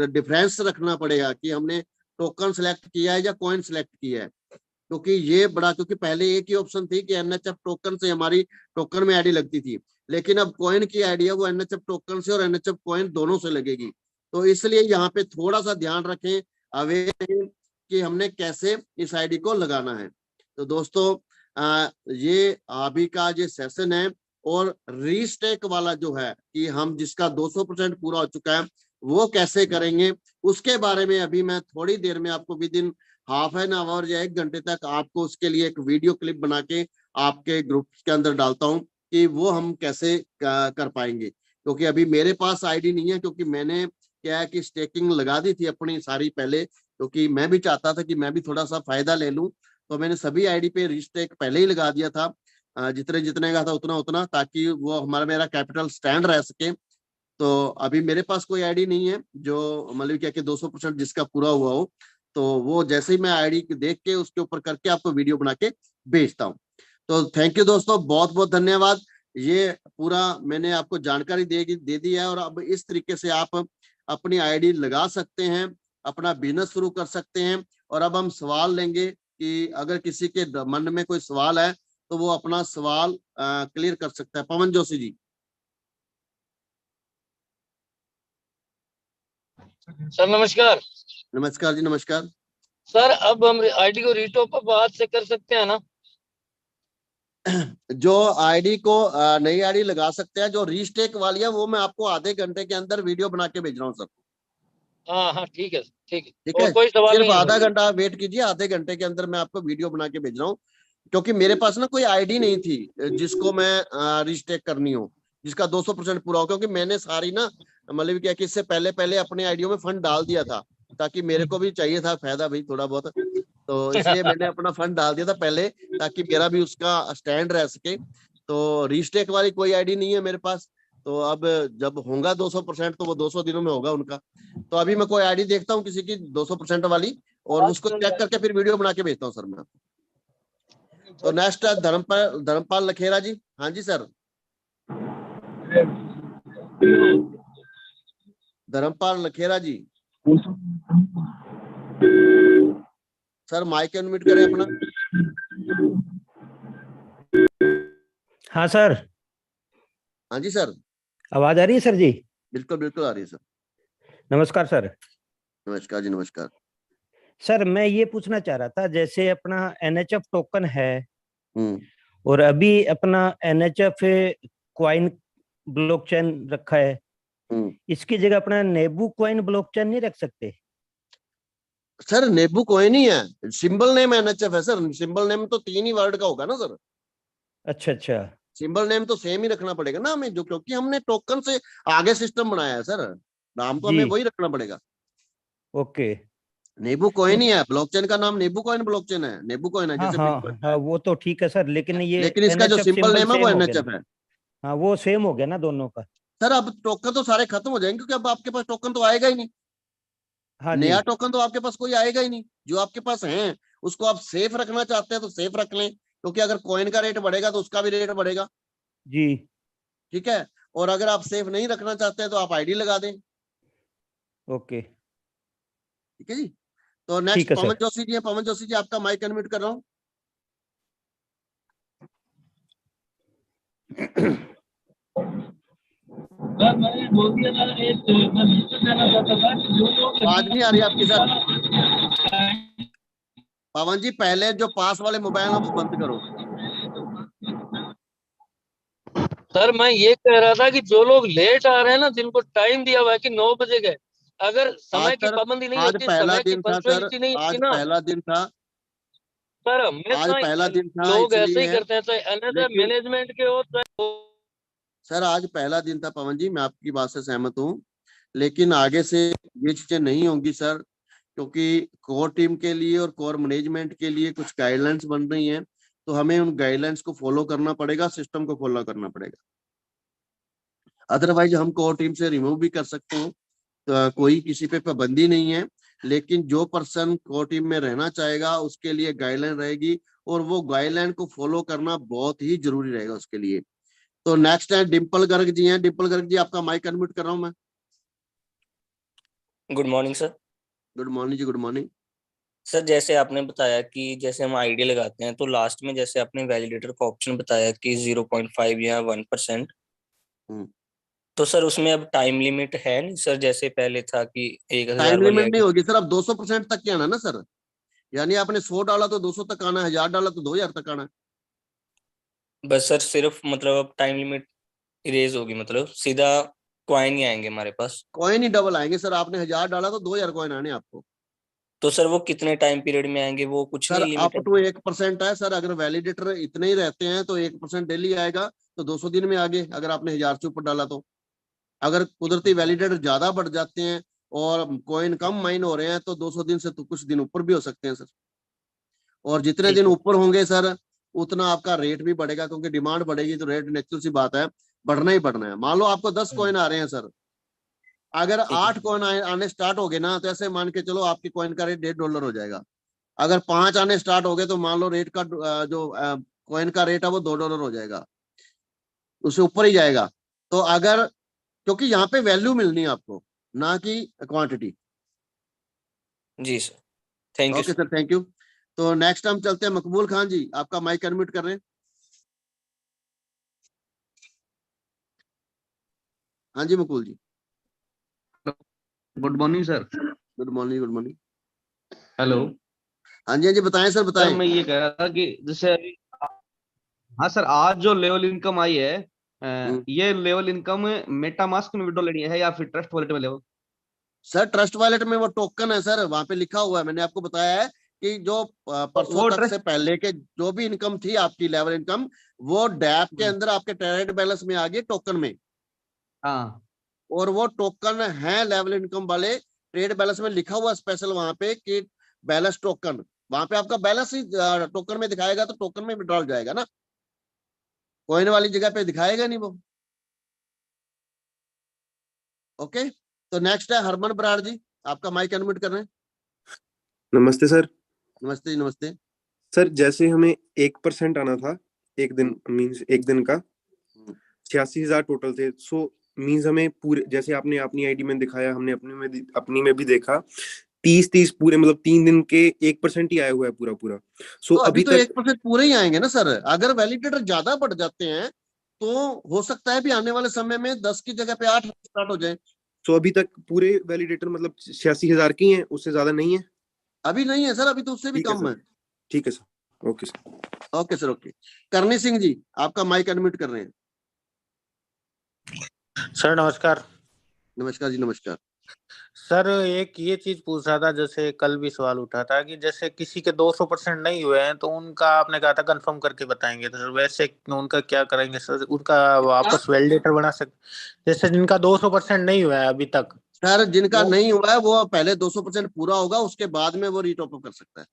डिफरेंस रखना पड़ेगा कि हमने टोकन सिलेक्ट किया है या कॉइन सिलेक्ट किया है। क्योंकि ये बड़ा, क्योंकि पहले एक ही ऑप्शन थी कि एनएचएफ टोकन से हमारी टोकन में आईडी लगती थी, लेकिन अब कॉइन की आईडी है वो एनएचएफ टोकन से और एनएचएफ कॉइन दोनों से लगेगी। तो इसलिए यहाँ पे थोड़ा सा ध्यान रखें, अवेयर रहें कि हमने कैसे इस आईडी को लगाना है। तो दोस्तों ये अभी का ये सेशन है, और रीस्टेक वाला जो है कि हम जिसका 200% पूरा हो चुका है वो कैसे करेंगे, उसके बारे में अभी मैं थोड़ी देर में आपको with in half an hour या 1 घंटे तक आपको उसके लिए एक वीडियो क्लिप बना के आपके ग्रुप के अंदर डालता हूं कि वो हम कैसे कर पाएंगे। क्योंकि अभी मेरे पास आईडी नहीं है, क्योंकि मैंने क्या है कि स्टेकिंग लगा दी थी अपनी सारी पहले, क्योंकि मैं भी चाहता था कि मैं भी थोड़ा सा फायदा ले लूं। तो मैंने सभी आईडी पे रीस्टेक पहले ही लगा दिया था, जितने जितने का था उतना उतना, ताकि वो हमारा मेरा कैपिटल स्टैंड रह सके। तो अभी मेरे पास कोई आईडी नहीं है जो मतलब क्या कि 200% जिसका पूरा हुआ हो, तो वो जैसे ही मैं आईडी देख के उसके ऊपर करके आपको वीडियो बना के भेजता हूँ। तो थैंक यू दोस्तों, बहुत बहुत धन्यवाद। ये पूरा मैंने आपको जानकारी दे दी है, और अब इस तरीके से आप अपनी आईडी लगा सकते हैं, अपना बिजनेस शुरू कर सकते हैं। और अब हम सवाल लेंगे कि अगर किसी के मन में कोई सवाल है तो वो अपना सवाल क्लियर कर सकता है। पवन जोशी जी। सर नमस्कार। नमस्कार जी, नमस्कार। सर अब हम आईडी को रीटॉप अप हाथ से कर सकते हैं ना? जो आईडी को नई आईडी लगा सकते हैं, जो रीस्टेक वाली है वो मैं आपको आधे घंटे के अंदर वीडियो बना के भेज रहा हूँ सर। हाँ हाँ ठीक है ठीक है, ठीक है, और कोई सवाल सिर्फ नहीं है आधा सर? घंटा वेट कीजिए, आधे घंटे के अंदर मैं आपको वीडियो बना के भेज रहा हूँ। क्योंकि मेरे पास ना कोई आईडी नहीं थी जिसको मैं रीस्टेक करनी हो, जिसका 200% पूरा हो। क्योंकि मैंने सारी ना मतलब क्या कि इससे पहले पहले अपने आईडियो में फंड डाल दिया था, ताकि मेरे को भी चाहिए था फायदा भाई थोड़ा बहुत, तो इसलिए मैंने अपना फंड डाल दिया था पहले, ताकि मेरा भी उसका स्टैंड रह सके। तो रीस्टेक वाली कोई आईडी नहीं है मेरे पास। तो अब जब होगा 200% तो वो 200 दिनों में होगा उनका। तो अभी मैं कोई आईडी देखता हूँ किसी की 200% वाली, और उसको चेक करके फिर वीडियो बना के भेजता हूँ सर मैं आपको। तो नेक्स्ट धर्मपाल लखेरा जी। हाँ जी सर, धर्मपाल लखेरा जी। सर माइक अनम्यूट करें अपना। हाँ सर। हाँ जी सर, आवाज आ रही है सर जी? बिल्कुल बिल्कुल आ रही है सर। नमस्कार सर। नमस्कार जी, नमस्कार। सर मैं ये पूछना चाह रहा था, जैसे अपना एनएचएफ टोकन है हम्म। और अभी अपना एनएचएफ क्वाइन ब्लॉकचेन रखा है, इसकी जगह अपना नेबू क्वाइन ब्लॉकचेन नहीं रख सकते? सर नेबू कॉइन ही है, सिंबल नेम एनएचएफ है सर। सिंबल नेम तो 3 ही वर्ड का होगा ना सर। अच्छा अच्छा, सिंबल नेम तो सेम ही रखना पड़ेगा ना हमें, जो क्योंकि हमने टोकन से आगे सिस्टम बनाया है सर, नाम तो हमें जी वही रखना पड़ेगा। ओके। नेबू कॉइन ही है, ब्लॉकचेन का नाम नेबू कॉइन ब्लॉकचेन है, नेबू कॉइन है हाँ जैसे हाँ बिटकॉइन हाँ, है। वो तो ठीक है सर, लेकिन ये लेकिन इसका जो एनएचएफ सिंबल सिंबल नेम है वो सेम हो गया एनएचएफ ना? है। हाँ वो सेम हो गया ना दोनों का? सर अब टोकन तो सारे खत्म हो जाएंगे, क्योंकि अब आपके पास टोकन तो आएगा ही नहीं। हाँ जी नया टोकन तो आपके पास कोई आएगा ही नहीं। जो आपके पास है उसको आप सेफ रखना चाहते हैं तो सेफ रख लें, क्योंकि अगर कॉइन का रेट बढ़ेगा तो उसका भी रेट बढ़ेगा। जी ठीक है, और अगर आप सेफ नहीं रखना चाहते हैं तो आप आईडी लगा दें। ओके ठीक है जी। तो नेक्स्ट ठीक है पवन सर। जोशी जी है। पवन जोशी जी, आपका माइक अनम्यूट कर रहा हूँ। मैंने बोल दिया था, एक मैं देना चाहता था कि जो लोग आवाज नहीं आ रही आपकी सर। पवन जी, पहले जो पास वाले मोबाइल है वो बंद करो। सर मैं ये कह रहा था कि जो लोग लेट आ रहे हैं ना, जिनको टाइम दिया हुआ है कि 9 बजे गए, अगर आज समय की सर, पाबंदी नहीं आज होती, पहला समय की दिन था सर, पंक्चुअलिटी नहीं होती आज ना पहला दिन था। सर, आज हमेशा पहला दिन था लोग ऐसे ही इसलिए है। करते हैं, चाहे एनएचएफ लेकिन मैनेजमेंट के हो चाहे। सर आज पहला दिन था पवन जी, मैं आपकी बात से सहमत हूँ, लेकिन आगे से ये चीजें नहीं होंगी सर, क्योंकि कोर टीम के लिए और कोर मैनेजमेंट के लिए कुछ गाइडलाइंस बन रही हैं। तो हमें उन गाइडलाइंस को फॉलो करना पड़ेगा, सिस्टम को फॉलो करना पड़ेगा। अदरवाइज हम कोर टीम से रिमूव भी कर सकते हैं, तो कोई किसी पे पाबंदी नहीं है। लेकिन जो पर्सन कोर टीम में रहना चाहेगा उसके लिए गाइडलाइन रहेगी, और वो गाइडलाइन को फॉलो करना बहुत ही जरूरी रहेगा उसके लिए। तो नेक्स्ट है डिम्पल गर्ग जी हैं। डिम्पल गर्ग जी, आपका माइक अनम्यूट कर रहा हूं मैं। Good morning sir. Good morning जी, गुड मॉर्निंग। सर जैसे आपने बताया कि जैसे हम आईडी लगाते हैं तो लास्ट में जैसे आपने वैलिडेटर का ऑप्शन बताया कि 0.5 या 1%, तो सर उसमें अब टाइम लिमिट है नहीं सर, जैसे पहले था कि 1000 टाइम वाली लिमिट नहीं आईडी। होगी सर, अब 200% तक क्या आना ना सर, यानी आपने 100 डाला तो 200 तक आना है, 1000 डाला तो 2000 तक आना है। बस सर सिर्फ मतलब अब टाइम लिमिट इरेज होगी, मतलब सीधा कॉइन ही आएंगे हमारे पास। कॉइन ही डबल आएंगे सर, आपने 1000 डाला तो 2000 कॉइन आने आपको। तो सर वो कितने टाइम पीरियड में आएंगे, वो कुछ सर नहीं लिमिट अप है? टू 1% है सर, अगर वैलिडेटर इतने ही रहते हैं तो 1% डेली आएगा, तो 200 दिन में आगे, अगर आपने 1000 से ऊपर डाला तो। अगर कुदरती वैलिडेटर ज्यादा बढ़ जाते हैं और कॉइन कम माइन हो रहे हैं तो 200 दिन से तो कुछ दिन ऊपर भी हो सकते हैं सर। और जितने ठीक दिन है। ऊपर होंगे सर उतना आपका रेट भी बढ़ेगा, क्योंकि डिमांड बढ़ेगी तो रेट नेचुरल सी बात है, बढ़ना ही बढ़ना है। मान लो आपको 10 कॉइन आ रहे हैं सर, अगर ठीक है। 8 कॉइन आने स्टार्ट हो गए ना, तो ऐसे मान के चलो आपकी कॉइन का रेट $1.5 हो जाएगा। अगर 5 आने स्टार्ट हो गए तो मान लो रेट का जो कॉइन का रेट है वो $2 हो जाएगा, उससे ऊपर ही जाएगा। तो अगर, क्योंकि यहाँ पे वैल्यू मिलनी है आपको, ना कि क्वांटिटी। जी sir, thank you okay sir. Sir, thank you. तो नेक्स्ट हम चलते हैं मकबूल खान जी, आपका माइक अनम्यूट कर रहे हैं। हाँ जी Maqbool ji. Good morning sir. Good morning, good morning. Hello हाँ जी, हाँ जी, बताएं सर, सर, बताएं। मैं ये कह रहा था कि जैसे अभी, हाँ सर, आज जो लेवल इनकम आई है, ये लेवल इनकम मेटामास्क में विड्रॉ लेनी है या फिर ट्रस्ट वॉलेट में लेवल? सर ट्रस्ट वॉलेट में वो टोकन है सर, वहां पे लिखा हुआ है, मैंने आपको बताया है कि जो परसों वो तक ट्रस्ट, से पहले के जो भी इनकम थी आपकी लेवल इनकम, वो डैप के अंदर आपके ट्रेड बैलेंस में आ गई टोकन में, हाँ और वो टोकन है लेवल इनकम वाले ट्रेड बैलेंस में लिखा हुआ स्पेशल वहां पे कि बैलेंस टोकन, वहां पे आपका बैलेंस ही टोकन में दिखाएगा, तो टोकन में विड्रॉल जाएगा ना, कॉइन वाली जगह पे दिखाएगा नहीं वो। ओके, तो नेक्स्ट है हरमन बराड़ जी, आपका माइक अनम्यूट कर रहे हैं। नमस्ते सर। नमस्ते जी, नमस्ते। सर जैसे हमें 1% आना था, एक दिन मीन्स एक दिन का 86,000 टोटल थे। सो मीन्स हमें पूरे, जैसे आपने अपनी आईडी में दिखाया, हमने अपनी में भी देखा, 30 पूरे मतलब 3 दिन के 1% ही आया हुआ है पूरा पूरा। सो तो अभी अभी तो तक 1% पूरे ही आएंगे ना सर, अगर वैलिडेटर ज्यादा बढ़ जाते हैं तो हो सकता है भी आने वाले समय में 10 की जगह पे 8 स्टार्ट हो जाए। सो अभी तक पूरे वैलिडेटर मतलब 86,000 की हैं, उससे ज्यादा नहीं है? अभी नहीं है सर, अभी तो उससे भी ठीक है कम सर, है। ठीक है sir, okay sir. Okay sir, okay. करनी सिंह जी, आपका माइक अनम्यूट कर रहे हैं। सर नमस्कार। नमस्कार जी, नमस्कार। सर एक ये चीज पूछ रहा था, जैसे कल भी सवाल उठा था कि जैसे किसी के 200% नहीं हुए हैं तो उनका आपने कहा था कंफर्म करके बताएंगे, तो सर वैसे उनका क्या करेंगे सर, उनका वापस वैलिडेटर बना सकते, जैसे जिनका 200% नहीं हुआ है अभी तक? सर जिनका वो, नहीं हुआ है वो पहले 200% पूरा होगा, उसके बाद में वो रीटॉप कर सकता है।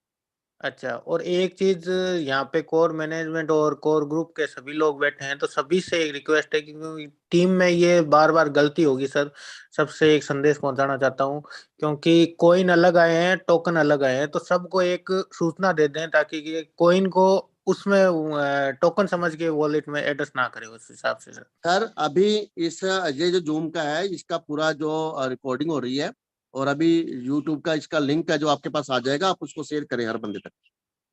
अच्छा, और एक चीज यहाँ पे कोर मैनेजमेंट और कोर ग्रुप के सभी लोग बैठे हैं, तो सभी से एक रिक्वेस्ट है कि क्योंकि टीम में ये बार बार गलती होगी सर, सबसे एक संदेश पहुंचाना चाहता हूँ, क्योंकि कोइन अलग आए हैं, टोकन अलग आए हैं, तो सबको एक सूचना दे दें ताकि कोइन को उसमें टोकन समझ के वॉलेट में एड्रेस ना करे, उस हिसाब से सर। सर अभी इस ये जो जूम का है, इसका पूरा जो रिकॉर्डिंग हो रही है, और अभी यूट्यूब का इसका लिंक है जो आपके पास आ जाएगा, आप उसको शेयर करें हर बंदे तक।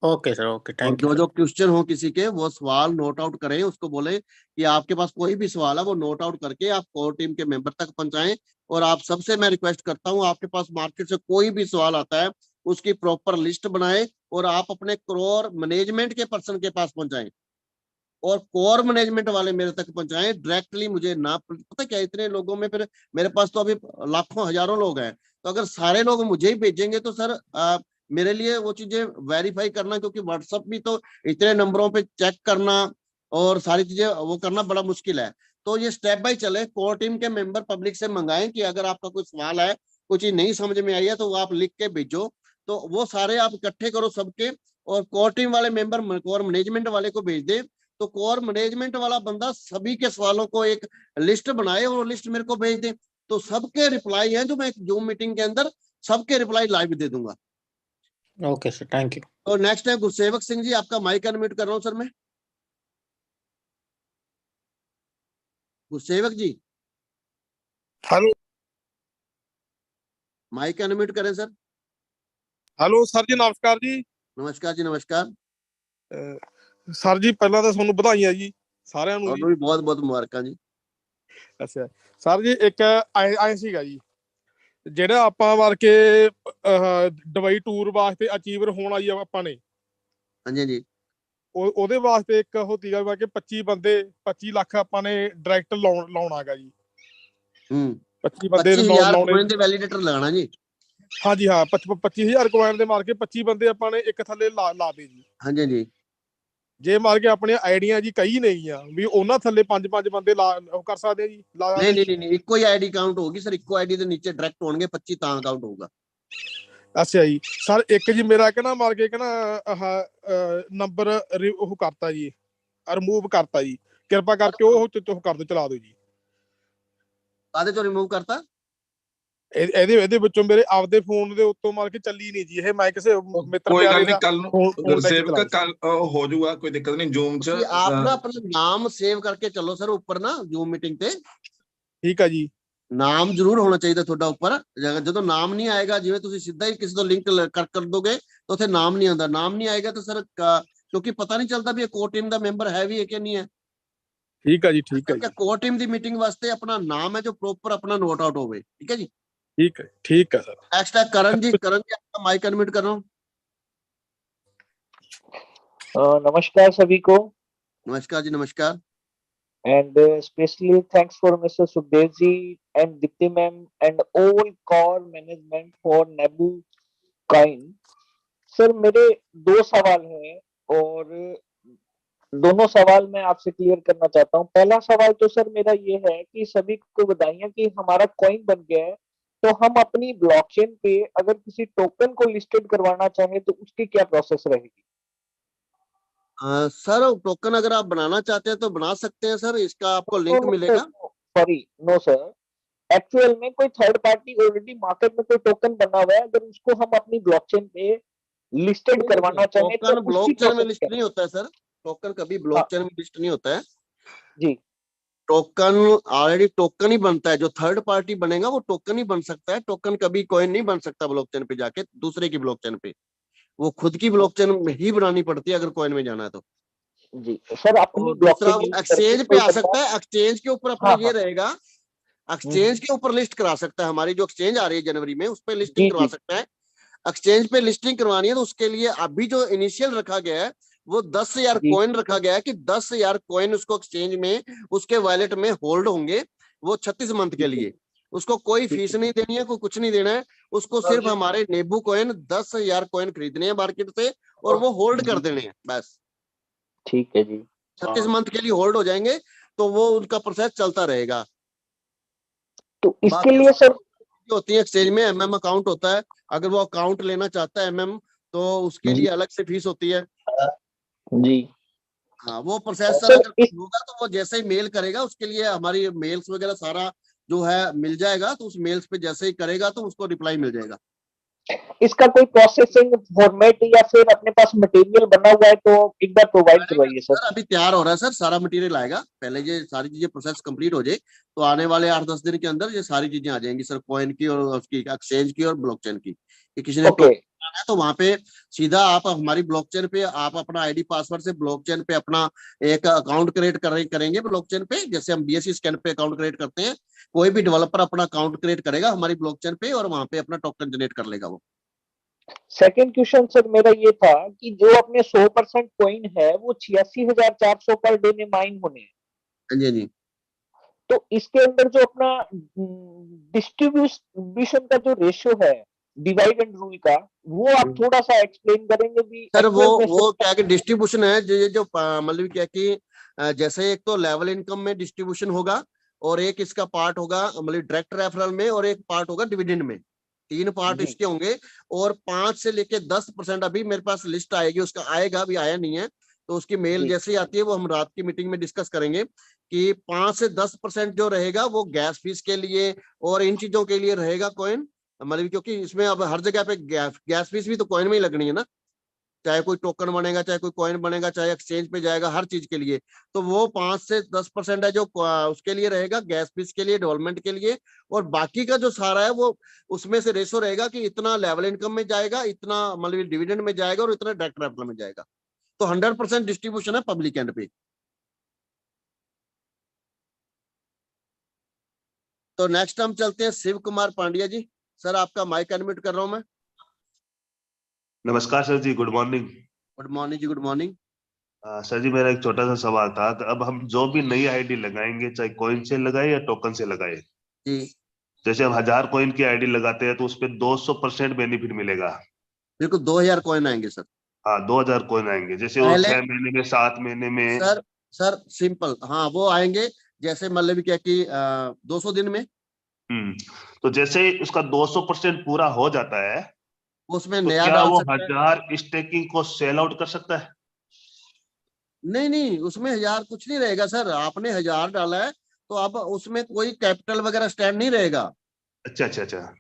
ओके सर, ओके, और थैंक यू जो सर। जो क्वेश्चन हो किसी के, वो सवाल नोट आउट करें, उसको बोले कि आपके पास कोई भी सवाल है वो नोट आउट करके आप कोर टीम के मेंबर तक पहुंचाएं। और आप सबसे मैं रिक्वेस्ट करता हूं, आपके पास मार्केट से कोई भी सवाल आता है उसकी प्रॉपर लिस्ट बनाएं और आप अपने कोर मैनेजमेंट के पर्सन के पास पहुंचाएं, और कोर मैनेजमेंट वाले मेरे तक पहुंचाएं डायरेक्टली। मुझे ना पता क्या, इतने लोगों में फिर मेरे पास तो अभी लाखों हजारों लोग हैं, तो अगर सारे लोग मुझे ही भेजेंगे तो सर मेरे लिए वो चीजें वेरीफाई करना, क्योंकि व्हाट्सएप भी तो इतने नंबरों पे चेक करना और सारी चीजें वो करना बड़ा मुश्किल है। तो ये स्टेप बाय चले, कोर टीम के मेंबर पब्लिक से मंगाएं कि अगर आपका कोई सवाल है, कुछ चीज नहीं समझ में आई है, तो वो आप लिख के भेजो, तो वो सारे आप इकट्ठे करो सबके, और कोर टीम वाले मेंबर कोर मैनेजमेंट वाले को भेज दे, तो कोर मैनेजमेंट वाला बंदा सभी के सवालों को एक लिस्ट बनाए और लिस्ट मेरे को भेज दे, तो सबके रिप्लाई हैं जो मैं जूम मीटिंग के अंदर सबके रिप्लाई लाइव दे दूंगा। Okay sir, thank you. तो नेक्स्ट है गुरसेवक सिंह जी, आपका माइक अनम्यूट कर रहा हूं सर मैं। गुरसेवक जी, हेलो माइक अनम्यूट करें सर। हेलो सर जी, नमस्कार जी। नमस्कार जी, नमस्कार। सर जी ਪਹਿਲਾਂ ਤਾਂ ਤੁਹਾਨੂੰ ਵਧਾਈਆਂ ਜੀ ਸਾਰਿਆਂ ਨੂੰ ਜੀ। और भी बहुत बहुत मुबारਕਾਂ ਜੀ। ਅੱਛਾ ਸਰ ਜੀ, ਇੱਕ ਆਏ ਸੀਗਾ ਜੀ, ਜਿਹੜਾ ਆਪਾਂ ਵਰ ਕੇ ਦੁਬਈ ਟੂਰ ਵਾਸਤੇ ਅਚੀਵਰ ਹੋਣ ਆਈ ਆ ਆਪਾਂ ਨੇ, ਹਾਂਜੀ ਜੀ, ਉਹਦੇ ਵਾਸਤੇ ਇੱਕ ਉਹ ਸੀਗਾ ਵਾ ਕਿ 25 ਬੰਦੇ 25 ਲੱਖ ਆਪਾਂ ਨੇ ਡਾਇਰੈਕਟ ਲਾਉਣਾਗਾ ਜੀ। 25 ਬੰਦੇ 25,000 ਲਾਉਣੇ। ਕੋਇਨ ਦੇ ਵੈਲੀਡੇਟਰ ਲਗਾਣਾ ਜੀ। ਹਾਂਜੀ ਹਾਂ, 25,000 ਕੋਇਨ ਦੇ ਮਾਰ ਕੇ 25 ਬੰਦੇ ਆਪਾਂ ਨੇ ਇੱਕ ਥੱਲੇ ਲਾ ਦੇ ਜੀ। ਹਾਂਜੀ ਜੀ, ਜੇ ਮਾਰ ਕੇ ਆਪਣੀਆਂ ਆਈਡੀਆਂ ਜੀ ਕਈ ਨਹੀਂ ਆ ਵੀ ਉਹਨਾਂ ਥੱਲੇ 5 ਬੰਦੇ ਉਹ ਕਰ ਸਕਦੇ ਆ ਜੀ। ਨਹੀਂ ਇੱਕੋ ਹੀ ਆਈਡੀ ਕਾਊਂਟ ਹੋਗੀ ਸਰ, ਇੱਕੋ ਆਈਡੀ ਦੇ ਨੀਚੇ ਡਾਇਰੈਕਟ ਹੋਣਗੇ 25 ਤਾਂ ਕਾਊਂਟ ਹੋਊਗਾ। ਅੱਛਾ ਜੀ ਸਰ, ਇੱਕ ਜੀ ਮੇਰਾ ਕਹਿੰਦਾ ਮਾਰ ਕੇ ਕਹਿੰਦਾ ਆਹ ਨੰਬਰ ਉਹ ਕਰਤਾ ਜੀ, ਰਿਮੂਵ ਕਰਤਾ ਜੀ, ਕਿਰਪਾ ਕਰਕੇ ਉਹ ਕਰ ਦਿਓ, ਚਲਾ ਦਿਓ ਜੀ। ਕਾਹਦੇ ਚੋਂ ਰਿਮੂਵ ਕਰਤਾ? ਇਹਦੇ ਵਿੱਚੋਂ ਮੇਰੇ ਆਪਦੇ ਫੋਨ ਦੇ ਉੱਤੋਂ ਮਾਰ ਕੇ ਚੱਲੀ ਨਹੀਂ ਜੀ ਇਹ। ਮੈਂ ਕਿਸੇ ਮਿੱਤਰ ਕੋਈ ਗੱਲ ਪਿਆਰੇ ਨਹੀਂ, ਦਾ ਕੱਲ ਨੂੰ ਗੁਰਸੇਵਕ ਕੱਲ ਹੋ ਜਾਊਗਾ, ਕੋਈ ਦਿੱਕਤ ਨਹੀਂ। ਜ਼ੂਮ ਚ आप ना अपना नाम सेव करके चलो सर ऊपर ना जूम मीटिंग पे। ਠੀਕ ਆ ਜੀ। ਨਾਮ ਜ਼ਰੂਰ ਹੋਣਾ ਚਾਹੀਦਾ ਤੁਹਾਡਾ ਉੱਪਰ। ਜਦੋਂ ਨਾਮ ਨਹੀਂ ਆਏਗਾ, ਜਿਵੇਂ ਤੁਸੀਂ ਸਿੱਧਾ ਹੀ ਕਿਸੇ ਤੋਂ ਲਿੰਕ ਕਰ ਦੋਗੇ ਤਾਂ ਉੱਥੇ ਨਾਮ ਨਹੀਂ ਆਉਂਦਾ। ਨਾਮ ਨਹੀਂ ਆਏਗਾ ਤਾਂ ਸਰ ਕਿਉਂਕਿ ਪਤਾ ਨਹੀਂ ਚੱਲਦਾ ਵੀ ਇਹ ਕੋਰ ਟੀਮ ਦਾ ਮੈਂਬਰ ਹੈ ਵੀ ਹੈ ਕਿ ਨਹੀਂ ਹੈ। ਠੀਕ ਆ ਜੀ, ਠੀਕ ਆ ਜੀ। ਕੋਰ ਟੀਮ ਦੀ ਮੀਟਿੰਗ ਵਾਸਤੇ ਆਪਣਾ ਨਾਮ ਹੈ ਜੋ ਪ੍ਰੋਪਰ ਆਪਣਾ ਨੋਟ ਆਊਟ ਹੋਵੇ। ਠੀਕ ਹੈ ਜੀ, ठीक है, ठीक है सर। नेक्स्ट है करण जी। करण जी, आपका माइक अनम्यूट कर रहा हूँ। नमस्कार सभी को। नमस्कार जी, नमस्कार। And especially thanks for Mr. Sukhdev ji and Dipti ma'am and all core management for Nebu Coin. Sir मेरे 2 सवाल हैं और दोनों सवाल मैं आपसे क्लियर करना चाहता हूँ। पहला सवाल तो सर मेरा ये है कि सभी को बधाइयां कि हमारा कॉइन बन गया है, तो हम अपनी ब्लॉकचेन पे अगर किसी टोकन को लिस्टेड करवाना चाहें तो उसकी क्या प्रोसेस रहेगी? सर टोकन अगर आप बनाना चाहते हैं तो बना सकते हैं सर, इसका आपको लिंक मिलेगा। सॉरी, नो सर, एक्चुअल में कोई थर्ड पार्टी ऑलरेडी मार्केट में कोई टोकन बना हुआ है, अगर उसको हम अपनी ब्लॉकचेन पे लिस्टेड करवाना चाहें तो ब्लॉकचेन में लिस्ट नहीं होता है सर। टोकन कभी ब्लॉकचेन में लिस्ट नहीं होता है जी। टोकन ऑलरेडी टोकन ही बनता है। जो थर्ड पार्टी बनेगा वो टोकन ही बन सकता है। टोकन कभी कॉइन नहीं बन सकता ब्लॉकचेन पे जाके दूसरे की ब्लॉकचेन पे। वो खुद की ब्लॉकचेन में ही बनानी पड़ती है अगर कॉइन में जाना है तो जी। सर अपनी ब्लॉकचेन एक्सचेंज पे आ सकता है। एक्सचेंज के ऊपर अपना ये रहेगा, एक्सचेंज के ऊपर लिस्ट करा सकता है। हमारी जो एक्सचेंज आ रही है जनवरी में, उस पर लिस्टिंग करवा सकता है। एक्सचेंज पे लिस्टिंग करवानी है तो उसके लिए अभी जो इनिशियल रखा गया है वो 10,000 कॉइन रखा गया है कि 10,000 कॉइन उसको एक्सचेंज में उसके वॉलेट में होल्ड होंगे। वो 36 मंथ के लिए, उसको कोई फीस नहीं देनी है, कोई कुछ नहीं देना है। उसको सिर्फ हमारे नेबू कॉइन 10,000 कॉइन खरीदने हैं मार्केट से और वो होल्ड कर देने हैं बस। ठीक है जी। 36 मंथ के लिए होल्ड हो जाएंगे तो वो उनका प्रोसेस चलता रहेगा। तो इसके लिए सर होती है एक्सचेंज में MM अकाउंट होता है। अगर वो अकाउंट लेना चाहता है MM तो उसके लिए अलग से फीस होती है जी। हाँ, वो प्रोसेस सर अगर होगा तो वो जैसे ही मेल करेगा उसके लिए हमारी मेल्स वगैरह सारा जो है मिल जाएगा। तो उस मेल्स पे जैसे ही करेगा तो उसको रिप्लाई मिल जाएगा। इसका कोई प्रोसेसिंग फॉर्मेट या फिर अपने पास मटेरियल बना हुआ है तो एक बार प्रोवाइड करवाइए सर। अभी तैयार हो रहा है सर, सारा मटेरियल आएगा। पहले ये सारी चीजें प्रोसेस कंप्लीट हो जाए तो आने वाले 8-10 दिन के अंदर ये सारी चीजें आ जाएंगी सर, कॉइन की और उसकी एक्सचेंज की और ब्लॉकचेन की। किसी ने है तो वहां पे सीधा आप हमारी ब्लॉकचेन पे आप अपना आईडी पासवर्ड से ब्लॉकचेन पे अपना एक अकाउंट क्रिएट करेंगे ब्लॉकचेन पे, जैसे हम BSC स्कैन पे अकाउंट क्रिएट करते हैं। कोई भी डेवलपर अपना अकाउंट क्रिएट करेगा हमारी ब्लॉकचेन पे और वहां पे अपना टोकन जनरेट कर लेगा वो। सेकंड क्वेश्चन सर मेरा ये था कि जो अपने 100% कॉइन है वो 86,400 पर डे में माइन होने हैं। हाँ जी, तो इसके अंदर जो अपना डिस्ट्रीब्यूशन का जो रेशियो है डिवाइड एंड रूल का, वो आप थोड़ा सा एक्सप्लेन करेंगे भी सर। वो क्या कि डिस्ट्रीब्यूशन है जो मतलब क्या कि जैसे एक तो लेवल इनकम में डिस्ट्रीब्यूशन होगा और एक इसका पार्ट होगा मतलब डायरेक्ट रेफरल में और एक पार्ट होगा डिविडेंड में। 3 पार्ट इसके होंगे और 5 से लेके 10% अभी मेरे पास लिस्ट आएगी, उसका आएगा, अभी आया नहीं है तो उसकी मेल जैसे ही आती है वो हम रात की मीटिंग में डिस्कस करेंगे कि 5 से 10% जो रहेगा वो गैस फीस के लिए और इन चीजों के लिए रहेगा कॉइन। मतलब क्योंकि इसमें अब हर जगह पे गैस फीस भी तो कॉइन में ही लगनी है ना। चाहे कोई टोकन बनेगा, चाहे कोई कॉइन बनेगा, चाहे एक्सचेंज पे जाएगा, हर चीज के लिए। तो वो 5 से 10% है जो उसके लिए रहेगा, गैस फीस के लिए, डेवलपमेंट के लिए, और बाकी का जो सारा है वो उसमें से रेशो रहेगा कि इतना लेवल इनकम में जाएगा, इतना मतलब डिविडेंड में जाएगा और इतना डायरेक्ट रेफरल में जाएगा। तो 100% डिस्ट्रीब्यूशन है पब्लिक एंड पे। तो नेक्स्ट हम चलते हैं शिव कुमार पांड्या जी। सर आपका माइक अनम्यूट कर रहा हूं मैं। नमस्कार सर जी, गुड मॉर्निंग। गुड मॉर्निंग जी, गुड मॉर्निंग। सर जी मेरा एक छोटा सा सवाल था कि अब हम जो भी नई आईडी लगाएंगे, चाहे कॉइन से लगाए या टोकन से लगाए, जी जैसे हम 1000 कॉइन की आईडी लगाते हैं तो उस पर 200% बेनिफिट मिलेगा। बिल्कुल 2000 कॉइन आएंगे सर। हाँ 2000 कॉइन आएंगे, जैसे वो 6 महीने में, 7 महीने में। सर सिंपल, हाँ वो आएंगे जैसे मतलब क्या कि 200 दिन में। तो जैसे उसका 200% पूरा हो जाता है उसमें तो नया क्या डाल वो सकता है? 1000 स्टेकिंग को सेल आउट कर सकता है? नहीं, उसमें 1000 कुछ नहीं रहेगा सर। आपने 1000 डाला है तो अब उसमें कोई कैपिटल वगैरह स्टैंड नहीं रहेगा। अच्छा।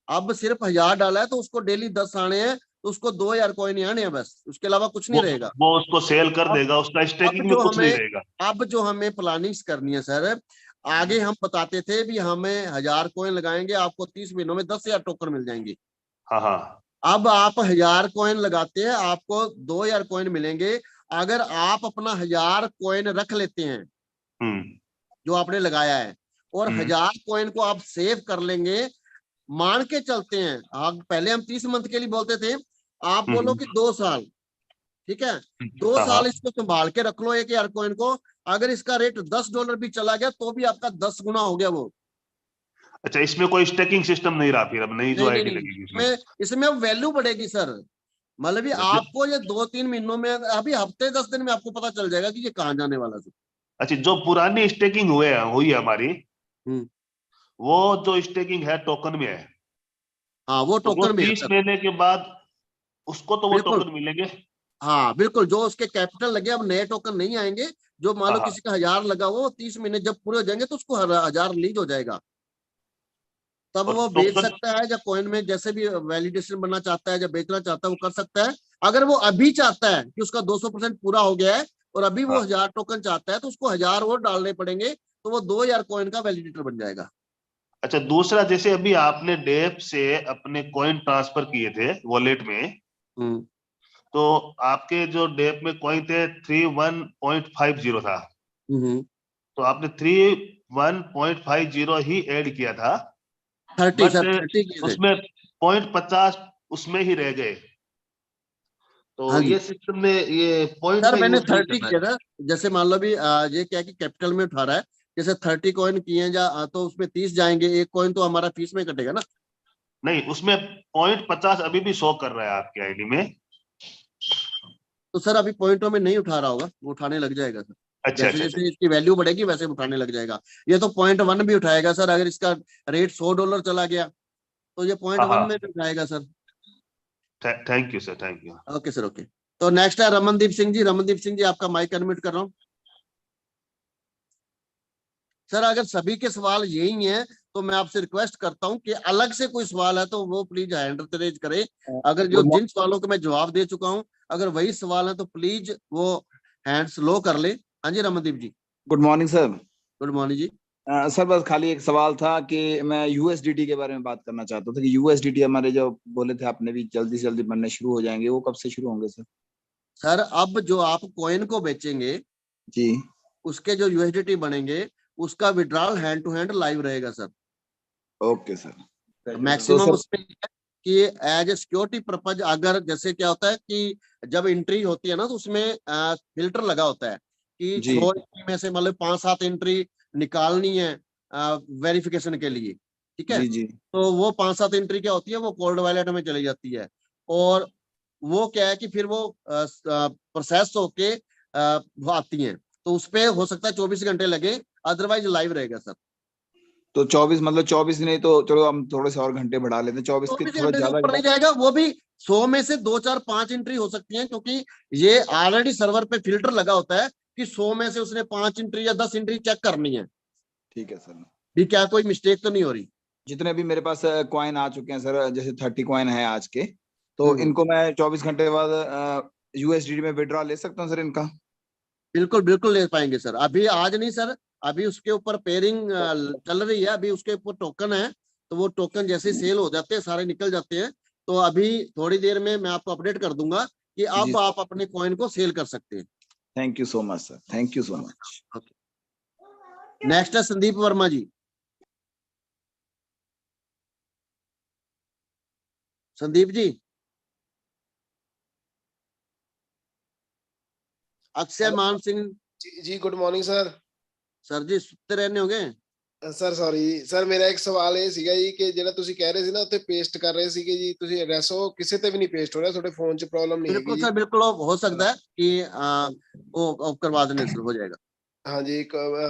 अब सिर्फ 1000 डाला है तो उसको डेली 10 आने हैं, तो उसको 2000 कॉइन ही आने हैं बस, उसके अलावा कुछ नहीं रहेगा। वो उसको सेल कर देगा, उसका स्टेकिंग में कुछ नहीं रहेगा। अब जो हमें प्लानिंग्स करनी है सर, आगे हम बताते थे भी हमें 1000 कॉइन लगाएंगे, आपको 30 महीनों में 10,000 टोकन मिल जाएंगे। हाँ। अब आप 1000 कॉइन लगाते हैं, आपको 2000 कॉइन मिलेंगे। अगर आप अपना 1000 कॉइन रख लेते हैं जो आपने लगाया है, और 1000 कॉइन को आप सेव कर लेंगे, मान के चलते हैं आप, पहले हम 30 मंथ के लिए बोलते थे, आप बोलो कि 2 साल, ठीक है, 2 साल इसको संभाल के रख लो 1000 कॉइन को। अगर इसका रेट $10 भी चला गया तो भी आपका 10 गुना हो गया वो। अच्छा, इसमें कोई स्टेकिंग सिस्टम नहीं रहा फिर, अब नई जो आईडी लगेगी इसमें अब वैल्यू बढ़ेगी सर। मतलब ये आपको ये 2-3 महीनों में, अभी हफ्ते 10 दिन में आपको पता चल जाएगा कि ये कहाँ जाने वाला है। अच्छा, जो पुरानी स्टेकिंग हुई है हमारी, वो जो स्टेकिंग है टोकन में है। हाँ वो टोकन में 30 महीने के बाद उसको तो वो टोकन मिलेंगे। हाँ बिल्कुल, जो उसके कैपिटल लगे, अब नए टोकन नहीं आएंगे। जो मान लो किसी का 1000 लगा वो 30 महीने जब पूरे हो जाएंगे तो उसको 1000 रिलीज हो जाएगा, तब वो बेच सकता है। या कॉइन में जैसे भी वैलिडेशन बनना चाहता है, जब बेचना चाहता है वो कर सकता है। अगर वो अभी चाहता है कि उसका 200% पूरा हो गया है और अभी वो 1000 टोकन चाहता है, तो उसको 1000 और डालने पड़ेंगे, तो वो 2000 कॉइन का वैलिडेटर बन जाएगा। अच्छा, दूसरा, जैसे अभी आपने डेप से अपने कॉइन ट्रांसफर किए थे वॉलेट में, तो आपके जो डेप में कॉइन थे 31.50 था, तो आपने 31.50 ही ऐड किया था, 30 उसमें 0.50 उसमें ही रह गए। तो ये सिस्टम में ये पॉइंट सर मैंने 30 किया था। जैसे मान लो भी ये क्या कि कैपिटल में उठा रहा है, जैसे 30 कॉइन किए हैं तो उसमें 30 जाएंगे, एक कॉइन तो हमारा फीस में कटेगा ना। नहीं, उसमें 0.50 अभी भी शो कर रहा है आपकी आईडी में। तो सर अभी पॉइंटों में नहीं उठा रहा होगा, वो उठाने लग जाएगा सर। अच्छा, जैसे इसकी वैल्यू बढ़ेगी वैसे उठाने लग जाएगा। ये तो 0.1 भी उठाएगा सर। अगर इसका रेट $100 चला गया तो ये 0.1 में भी उठाएगा sir. Thank you sir, thank you. Okay sir, okay. तो नेक्स्ट है रमनदीप सिंह जी। रमनदीप सिंह जी आपका माइक अनम्यूट कर रहा हूँ। सर अगर सभी के सवाल यही हैं तो मैं आपसे रिक्वेस्ट करता हूं कि अलग से कोई सवाल है तो वो प्लीज हैंड रेज करें। अगर जो जिन सवालों के मैं जवाब दे चुका हूं, अगर वही सवाल है तो प्लीज वो हैंड्स लो कर ले। हाँ जी Ramandeep ji. Good morning sir. Good morning जी। सर बस खाली एक सवाल था कि मैं यूएसडीटी के बारे में बात करना चाहता था कि यूएसडीटी हमारे जो बोले थे आपने भी जल्दी से जल्दी बनने शुरू हो जाएंगे, वो कब से शुरू होंगे सर? सर अब जो आप कॉइन को बेचेंगे जी, उसके जो यूएसडीटी बनेंगे उसका withdrawal hand to hand live रहेगा सर। Okay sir. मैक्सिमम उसमें कि एज ए सिक्योरिटी पर्पज, अगर जैसे क्या होता है कि जब एंट्री होती है ना तो उसमें फिल्टर लगा होता है कि 100 एंट्री में से मतलब 5-7 एंट्री निकालनी है वेरिफिकेशन के लिए, ठीक है जी। तो वो 5-7 एंट्री क्या होती है, वो कोल्ड वॉलेट में चली जाती है, और वो क्या है कि फिर वो प्रोसेस होके वो आती हैं, तो उस पे हो सकता है 24 घंटे लगे, अदरवाइज लाइव रहेगा सर। तो 24 मतलब 24 नहीं तो चलो हम थोड़े से और घंटे बढ़ा लेते हैं, 24 के थोड़ा ज्यादा ऊपर नहीं जाएगा। वो भी 100 में से 2, 4, 5 एंट्री हो सकती हैं, क्योंकि ये ऑलरेडी सर्वर पे फिल्टर लगा होता है कि 100 में से उसने 5 एंट्री या 10 एंट्री चेक करनी है। ठीक है सर। भी क्या कोई मिस्टेक तो नहीं हो रही? जितने भी मेरे पास कॉइन आ चुके हैं सर, जैसे 30 कॉइन है आज के, तो इनको मैं 24 घंटे बाद USDT में विड्रॉ ले सकता हूँ सर इनका? बिल्कुल बिल्कुल ले पाएंगे सर। अभी आज नहीं सर, अभी उसके ऊपर पेयरिंग चल रही है, अभी उसके ऊपर टोकन है, तो वो टोकन जैसे सेल हो जाते हैं, सारे निकल जाते हैं, तो अभी थोड़ी देर में मैं आपको अपडेट कर दूंगा कि अब आप अपने कॉइन को सेल कर सकते हैं। Thank you so much sir, thank you so much. Next है संदीप वर्मा जी। संदीप जी। अक्षय मान Singh ji good morning sir. Sir जी ਸੁੱਤੇ ਰਹਿੰਦੇ ਹੋਗੇ? ਸਰ ਸੌਰੀ ਸਰ, ਮੇਰਾ ਇੱਕ ਸਵਾਲ ਇਹ ਸੀਗਾ ਜੀ ਕਿ ਜਿਹੜਾ ਤੁਸੀਂ ਕਹਿ ਰਹੇ ਸੀ ਨਾ ਉੱਥੇ ਪੇਸਟ ਕਰ ਰਹੇ ਸੀਗੇ ਜੀ ਤੁਸੀਂ ਐਡਰੈਸ, ਉਹ ਕਿਸੇ ਤੇ ਵੀ ਨਹੀਂ ਪੇਸਟ ਹੋ ਰਿਹਾ, ਤੁਹਾਡੇ ਫੋਨ 'ਚ ਪ੍ਰੋਬਲਮ ਨਹੀਂ ਹੈਗੀ बिल्कुल जी? सर बिल्कुल हो सकता है कि वो करवा देने से हो जाएगा। हाँ जी,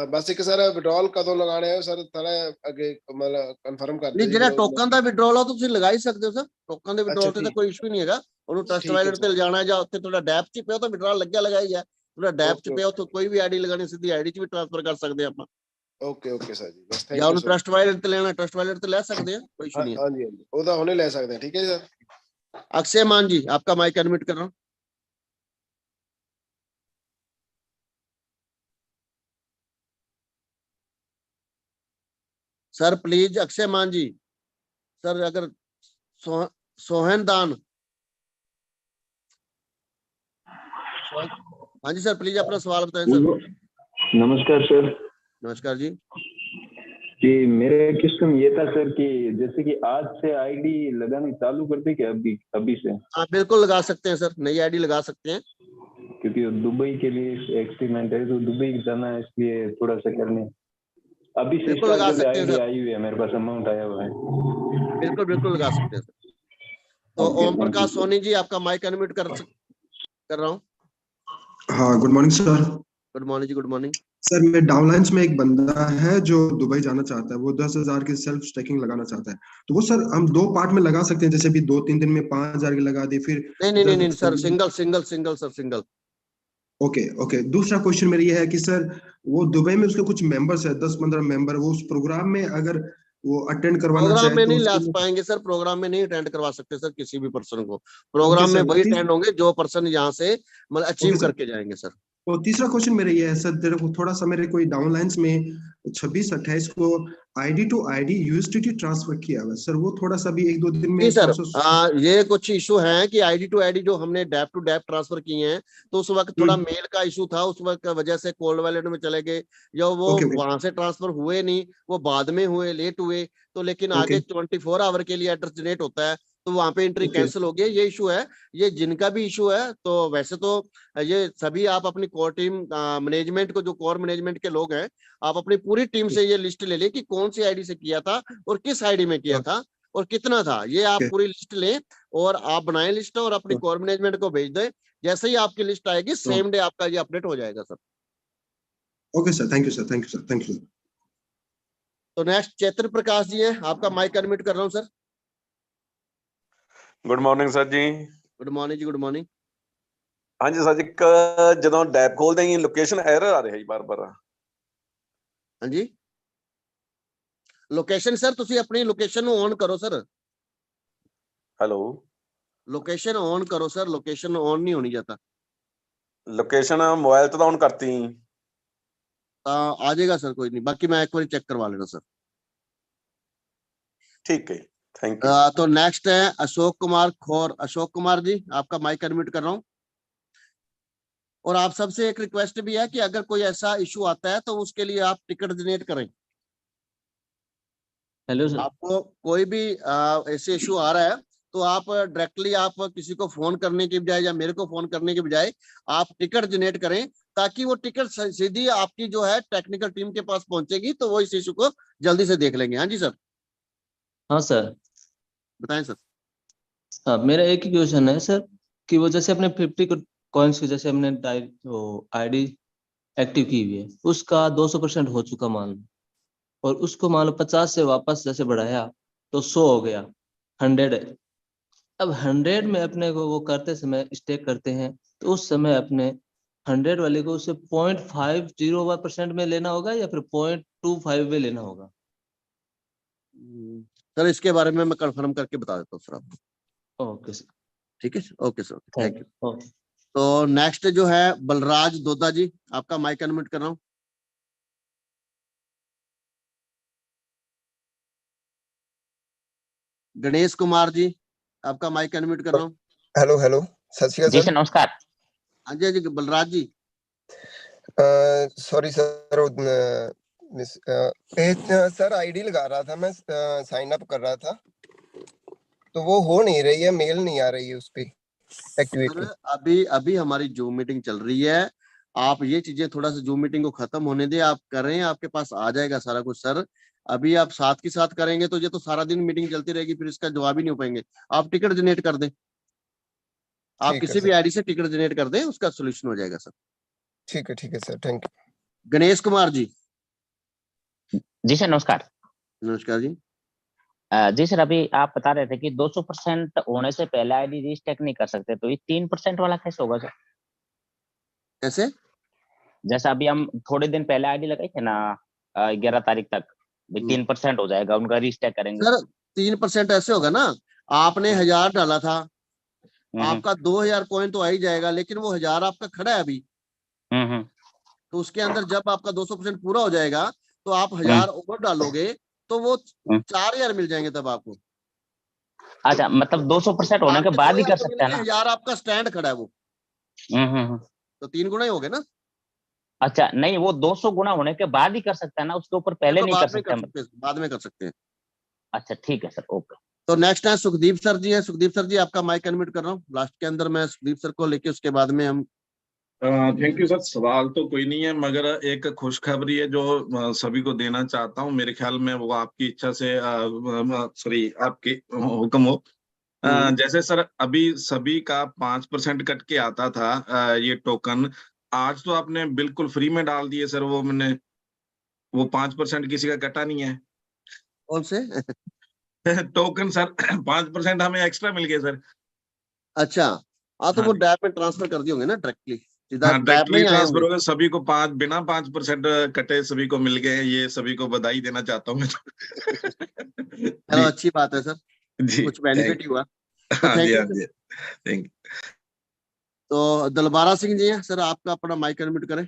बस एक सर विड्रॉल कदों लगाने है सर, थोड़ा आगे मतलब कंफर्म कर ਨਹੀਂ ਦਿਓ ਜਿਹੜਾ ਜੀ। ਟੋਕਨ ਦਾ ਵਿਡਰਾਲ ਆ ਤੁਸੀਂ ਲਗਾ ਹੀ ਸਕਦੇ ਹੋ ਸਰ, ਟੋਕਨ ਦੇ ਵਿਡਰਾਲ ਤੇ ਤਾਂ ਠੀਕ। ਕੋਈ ਇਸ਼ੂ ਨਹੀਂ ਹੈਗਾ। ਉਹਨੂੰ ਟਰਸਟ ਠੀਕ ਹੈ ਵਾਇਲਟ ਤੇ ਸਰ। ਲਿਜਾਣਾ ਜਾਂ ਉੱਥੇ ਤੁਹਾਡਾ ਡੈਪ 'ਚ ਪਿਆ ਤਾਂ ਵਿਡਰਾਲ ਲੱਗਿਆ ਹੀ ਹੈ, ਤੁਹਾਡਾ ਡੈਪ 'ਚ ਓਕੇ ਪਿਆ ਉੱਥੇ ਕੋਈ ਵੀ ਆਈਡੀ ਲਗਾਣੀ, ਸਿੱਧੀ ਆਈਡੀ 'ਚ ਵੀ ਟ੍ਰਾਂਸਫਰ ਕਰ ਸਕਦੇ ਆਪਾਂ, ਓਕੇ ਓਕੇ ਸਰ ਜੀ, ਬਸ ਜਾਂ ਥੈਂਕ ਯੂ ਉਹਨੂੰ ਸਰ। ਟਰਸਟ ਵਾਇਲਟ ਤੇ ਲੈਣਾ ਟਰਸਟ ਵਾਇਲਟ ਤੇ ਲੈ ਸਕਦੇ ਆ, ਕੋਈ ਇਸ਼ੂ ਨਹੀਂ है। ਹਾਂਜੀ ਹਾਂਜੀ, ਉਹਦਾ ਹੁਣੇ ਲੈ ਸਕਦੇ ਹਾਂ, ਠੀਕ ਹੈ ਸਰ। अक्षय मान जी आपका माइक अनम्यूट कर रहा हूँ। सर प्लीज अक्षय मान जी, सर अगर सोहन दान, हाँ जी सर प्लीज अपना सवाल बताएं सर। नमस्कार सर। नमस्कार जी। जी मेरा क्वेश्चन ये था सर कि जैसे कि आज से आईडी लगानी चालू कर दे क्या अभी से? आप बिल्कुल लगा सकते हैं सर, नई आईडी लगा सकते हैं, क्योंकि दुबई के लिए एक्सपेरिमेंट है तो दुबई जाना है, इसलिए थोड़ा सा करने अभी से बिल्कुल लगा सकते हैं आईडी सर, आई हुई है, मेरे पास अमाउंट आया हुआ है। बिल्कुल बिल्कुल लगा सकते हैं सर। तो ओम प्रकाश सोनी जी आपका माइक अनम्यूट कर रहा हूँ। हाँ good morning sir. Good morning जी, गुड मॉर्निंग सर मैं डाउनलाइंस में एक बंदा है जो दुबई जाना चाहता है, वो 10,000 की सेल्फ स्टेकिंग लगाना चाहता है, तो वो सर हम 2 पार्ट में लगा सकते हैं, जैसे भी 2-3 दिन में 5,000 की लगा दी, फिर नहीं sir, single sir, single. Okay okay. दूसरा क्वेश्चन मेरा ये है कि सर वो दुबई में उसके कुछ मेंबर्स है, 10-15 मेंबर, वो उस प्रोग्राम में अगर वो अटेंड करवाना प्रोग्राम चाहे में तो नहीं ला उसके पाएंगे सर, प्रोग्राम में नहीं अटेंड करवा सकते सर किसी भी पर्सन को। प्रोग्राम में सर, वही अटेंड होंगे जो पर्सन यहाँ से मतलब अचीव सर। करके जाएंगे सर। तो तीसरा क्वेश्चन मेरा ये है सर, थोड़ा सा मेरे कोई डाउनलाइंस में 26-28 को ID to ID USDT transfer किया हुआ सर, वो थोड़ा सा भी 1-2 दिन में नहीं सर, process- ये कुछ इशू है कि आईडी टू आईडी जो हमने डैप टू डैप ट्रांसफर किए हैं, तो उस वक्त थोड़ा मेल का इशू था, उस वक्त वजह से कोल्ड वॉलेट में चले गए, जो वो वहां से ट्रांसफर हुए नहीं, वो बाद में हुए, लेट हुए, तो लेकिन आगे 24 आवर के लिए एड्रेस जनरेट होता है, तो वहां पे एंट्री कैंसिल हो गई, ये इशू है। ये जिनका भी इशू है, तो वैसे तो ये सभी आप अपनी कोर टीम मैनेजमेंट को, जो कोर मैनेजमेंट के लोग हैं, आप अपनी पूरी टीम से ये लिस्ट ले लें कि कौन सी आईडी से किया था और किस आईडी में किया था और कितना था, ये आप पूरी लिस्ट लें और आप बनाएं लिस्ट और अपनी कोर मैनेजमेंट को भेज दें। जैसे ही आपकी लिस्ट आएगी सेम डे आपका ये अपडेट हो जाएगा sir. Okay sir, thank you sir, thank you sir, thank you. तो नेक्स्ट चैत्र प्रकाश जी है, आपका माइक अनम्यूट कर रहा हूँ सर। ਗੁੱਡ ਮਾਰਨਿੰਗ ਸਰ ਜੀ। गुड मॉर्निंग जी, गुड मॉर्निंग। ਹਾਂਜੀ ਸਰ ਜੀ, ਜਦੋਂ ਡੈਪ ਖੋਲਦੇ ਹੀ ਲੋਕੇਸ਼ਨ ਐਰਰ ਆ ਰਿਹਾ ਜੀ ਬਾਰ-ਬਾਰ। ਹਾਂਜੀ ਲੋਕੇਸ਼ਨ ਸਰ, ਤੁਸੀਂ ਆਪਣੀ ਲੋਕੇਸ਼ਨ ਨੂੰ ਔਨ ਕਰੋ ਸਰ। ਹੈਲੋ, ਲੋਕੇਸ਼ਨ ਔਨ ਕਰੋ ਸਰ, ਲੋਕੇਸ਼ਨ ਔਨ ਨਹੀਂ ਹੋਣੀ ਜਾਂਦਾ। ਲੋਕੇਸ਼ਨ ਮੋਬਾਈਲ ਤੋਂ ਤਾਂ ਔਨ ਕਰਤੀ ਤਾਂ ਆ ਜਾਏਗਾ ਸਰ, ਕੋਈ नहीं, बाकी मैं एक बार चेक करवा लेना सर। ठीक है, थैंक यू। तो नेक्स्ट है अशोक कुमार खोर। अशोक कुमार जी आपका माइक अनम्यूट कर रहा हूँ। और आप सबसे एक रिक्वेस्ट भी है कि अगर कोई ऐसा इशू आता है तो उसके लिए आप टिकट जनरेट करें। हेलो सर, आपको कोई भी ऐसे इशू आ रहा है तो आप डायरेक्टली आप किसी को फोन करने के बजाय या मेरे को फोन करने के बजाय आप टिकट जनरेट करें, ताकि वो टिकट सीधी आपकी जो है टेक्निकल टीम के पास पहुंचेगी, तो वो इस इशू को जल्दी से देख लेंगे। हाँ जी सर। हाँ सर, बताएं सर। हाँ मेरा एक ही क्वेश्चन है सर कि वो जैसे अपने 50 कॉइन्स की जैसे हमने आईडी एक्टिव की हुई है, उसका 200% हो चुका मान लो, और उसको मान लो 50 से वापस जैसे बढ़ाया तो 100 हो गया, 100 है। अब 100 में अपने को वो करते समय स्टेक करते हैं, तो उस समय अपने 100 वाले को उसे 0.501% में लेना होगा या फिर 0.25 में लेना होगा? सर इसके बारे में मैं कंफर्म करके बता देता हूँ सर आपको। Okay sir. ठीक है, ओके सर, थैंक यू। तो नेक्स्ट जो है बलराज दोदा जी, आपका माइक अनम्यूट कर रहा हूँ। गणेश कुमार जी, आपका माइक अनम्यूट कर रहा हूँ। हेलो हेलो, सत श्री अकाल सर। नमस्कार। हाँ जी जी, बलराज जी। सॉरी सर, सर आईडी लगा रहा था मैं, साइन अप कर रहा था, तो वो हो नहीं रही है, मेल नहीं आ रही है उस पे एक्टिवेट। अभी अभी हमारी जूम मीटिंग चल रही है, आप ये चीजें थोड़ा सा जूम मीटिंग को खत्म होने दे, आप कर रहे हैं, आपके पास आ जाएगा सारा कुछ सर। अभी आप साथ के साथ करेंगे तो ये तो सारा दिन मीटिंग चलती रहेगी, फिर इसका जवाब ही नहीं हो पाएंगे। आप टिकट जनरेट कर दें, आप किसी भी आईडी से टिकट जनरेट कर दें, उसका सोल्यूशन हो जाएगा सर। ठीक है sir, thank you. Ganesh Kumar ji. जी सर नमस्कार। नमस्कार जी। जी सर, अभी आप बता रहे थे कि 200% होने से पहले आईडी रीस्टैक नहीं कर सकते, तो ये 3% वाला कैसे होगा सर? कैसे? जैसा अभी हम थोड़े दिन पहले आईडी लगाई थे ना 11 तारीख तक, 3% हो जाएगा, उनका रीस्टैक करेंगे सर। 3% ऐसे होगा ना, आपने 1000 डाला था, आपका 2000 कॉइन तो आ ही जाएगा, लेकिन वो 1000 आपका खड़ा है अभी। तो उसके अंदर जब आपका 200% पूरा हो जाएगा तो आप 1000 और डालोगे तो वो 4000 मिल जाएंगे तब आपको। अच्छा, मतलब 200% होने के बाद ही कर सकते हैं ना? 1000 आपका स्टैंड खड़ा है वो। तो 3 गुना ही हो गए ना। अच्छा नहीं, वो 200 गुना होने के बाद ही कर सकते हैं ना, उसके ऊपर पहले नहीं कर सकते? बाद में कर सकते हैं। अच्छा ठीक है सर, ओके। तो नेक्स्ट है सुखदीप सर जी है। सुखदीप सर जी, आपका माइक अनम्यूट कर रहा हूँ। लास्ट के अंदर मैं सुखदीप सर को लेके उसके बाद में हम। Thank you sir. सवाल तो कोई नहीं है, मगर एक खुशखबरी है जो सभी को देना चाहता हूँ। मेरे ख्याल में वो आपकी इच्छा से, सॉरी, आपके हुक्म हो। जैसे सर अभी सभी का 5% कट के आता था ये टोकन, आज तो आपने बिल्कुल फ्री में डाल दिए सर। वो मैंने वो 5% किसी का कटा नहीं है। कौन से? टोकन सर 5% हमें एक्स्ट्रा मिल गए सर। अच्छा, हाँ तो वो डैप में ट्रांसफर कर दिए होंगे ना डायरेक्टली, सीधा डैप में डायरेक्टली ही आए ट्रांसफर होंगे। होगा सभी को। बिना 5% कटे सभी को मिल गए, ये सभी को बधाई देना चाहता हूँ मैं तो। चलो अच्छी बात है सर, जी, कुछ बेनिफिट ही हुआ। तो हाँ थैंक जी, यू हाँ जी, थैंक यू। तो दलबारा सिंह जी हैं सर, आपका अपना माइक अनम्यूट करें।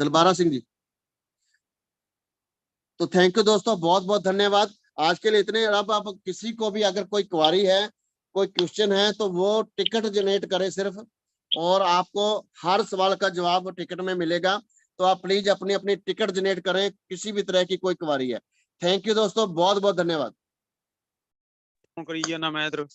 दलबारा सिंह जी। तो थैंक यू दोस्तों, बहुत बहुत धन्यवाद। आज के लिए इतने। अब आप किसी को भी अगर कोई क्वारी है, कोई क्वेश्चन है, तो वो टिकट जनरेट करे सिर्फ, और आपको हर सवाल का जवाब टिकट में मिलेगा। तो आप प्लीज अपनी अपनी टिकट जनरेट करें, किसी भी तरह की कोई क्वारी है। थैंक यू दोस्तों, बहुत बहुत धन्यवाद। करिए ना मैं इधर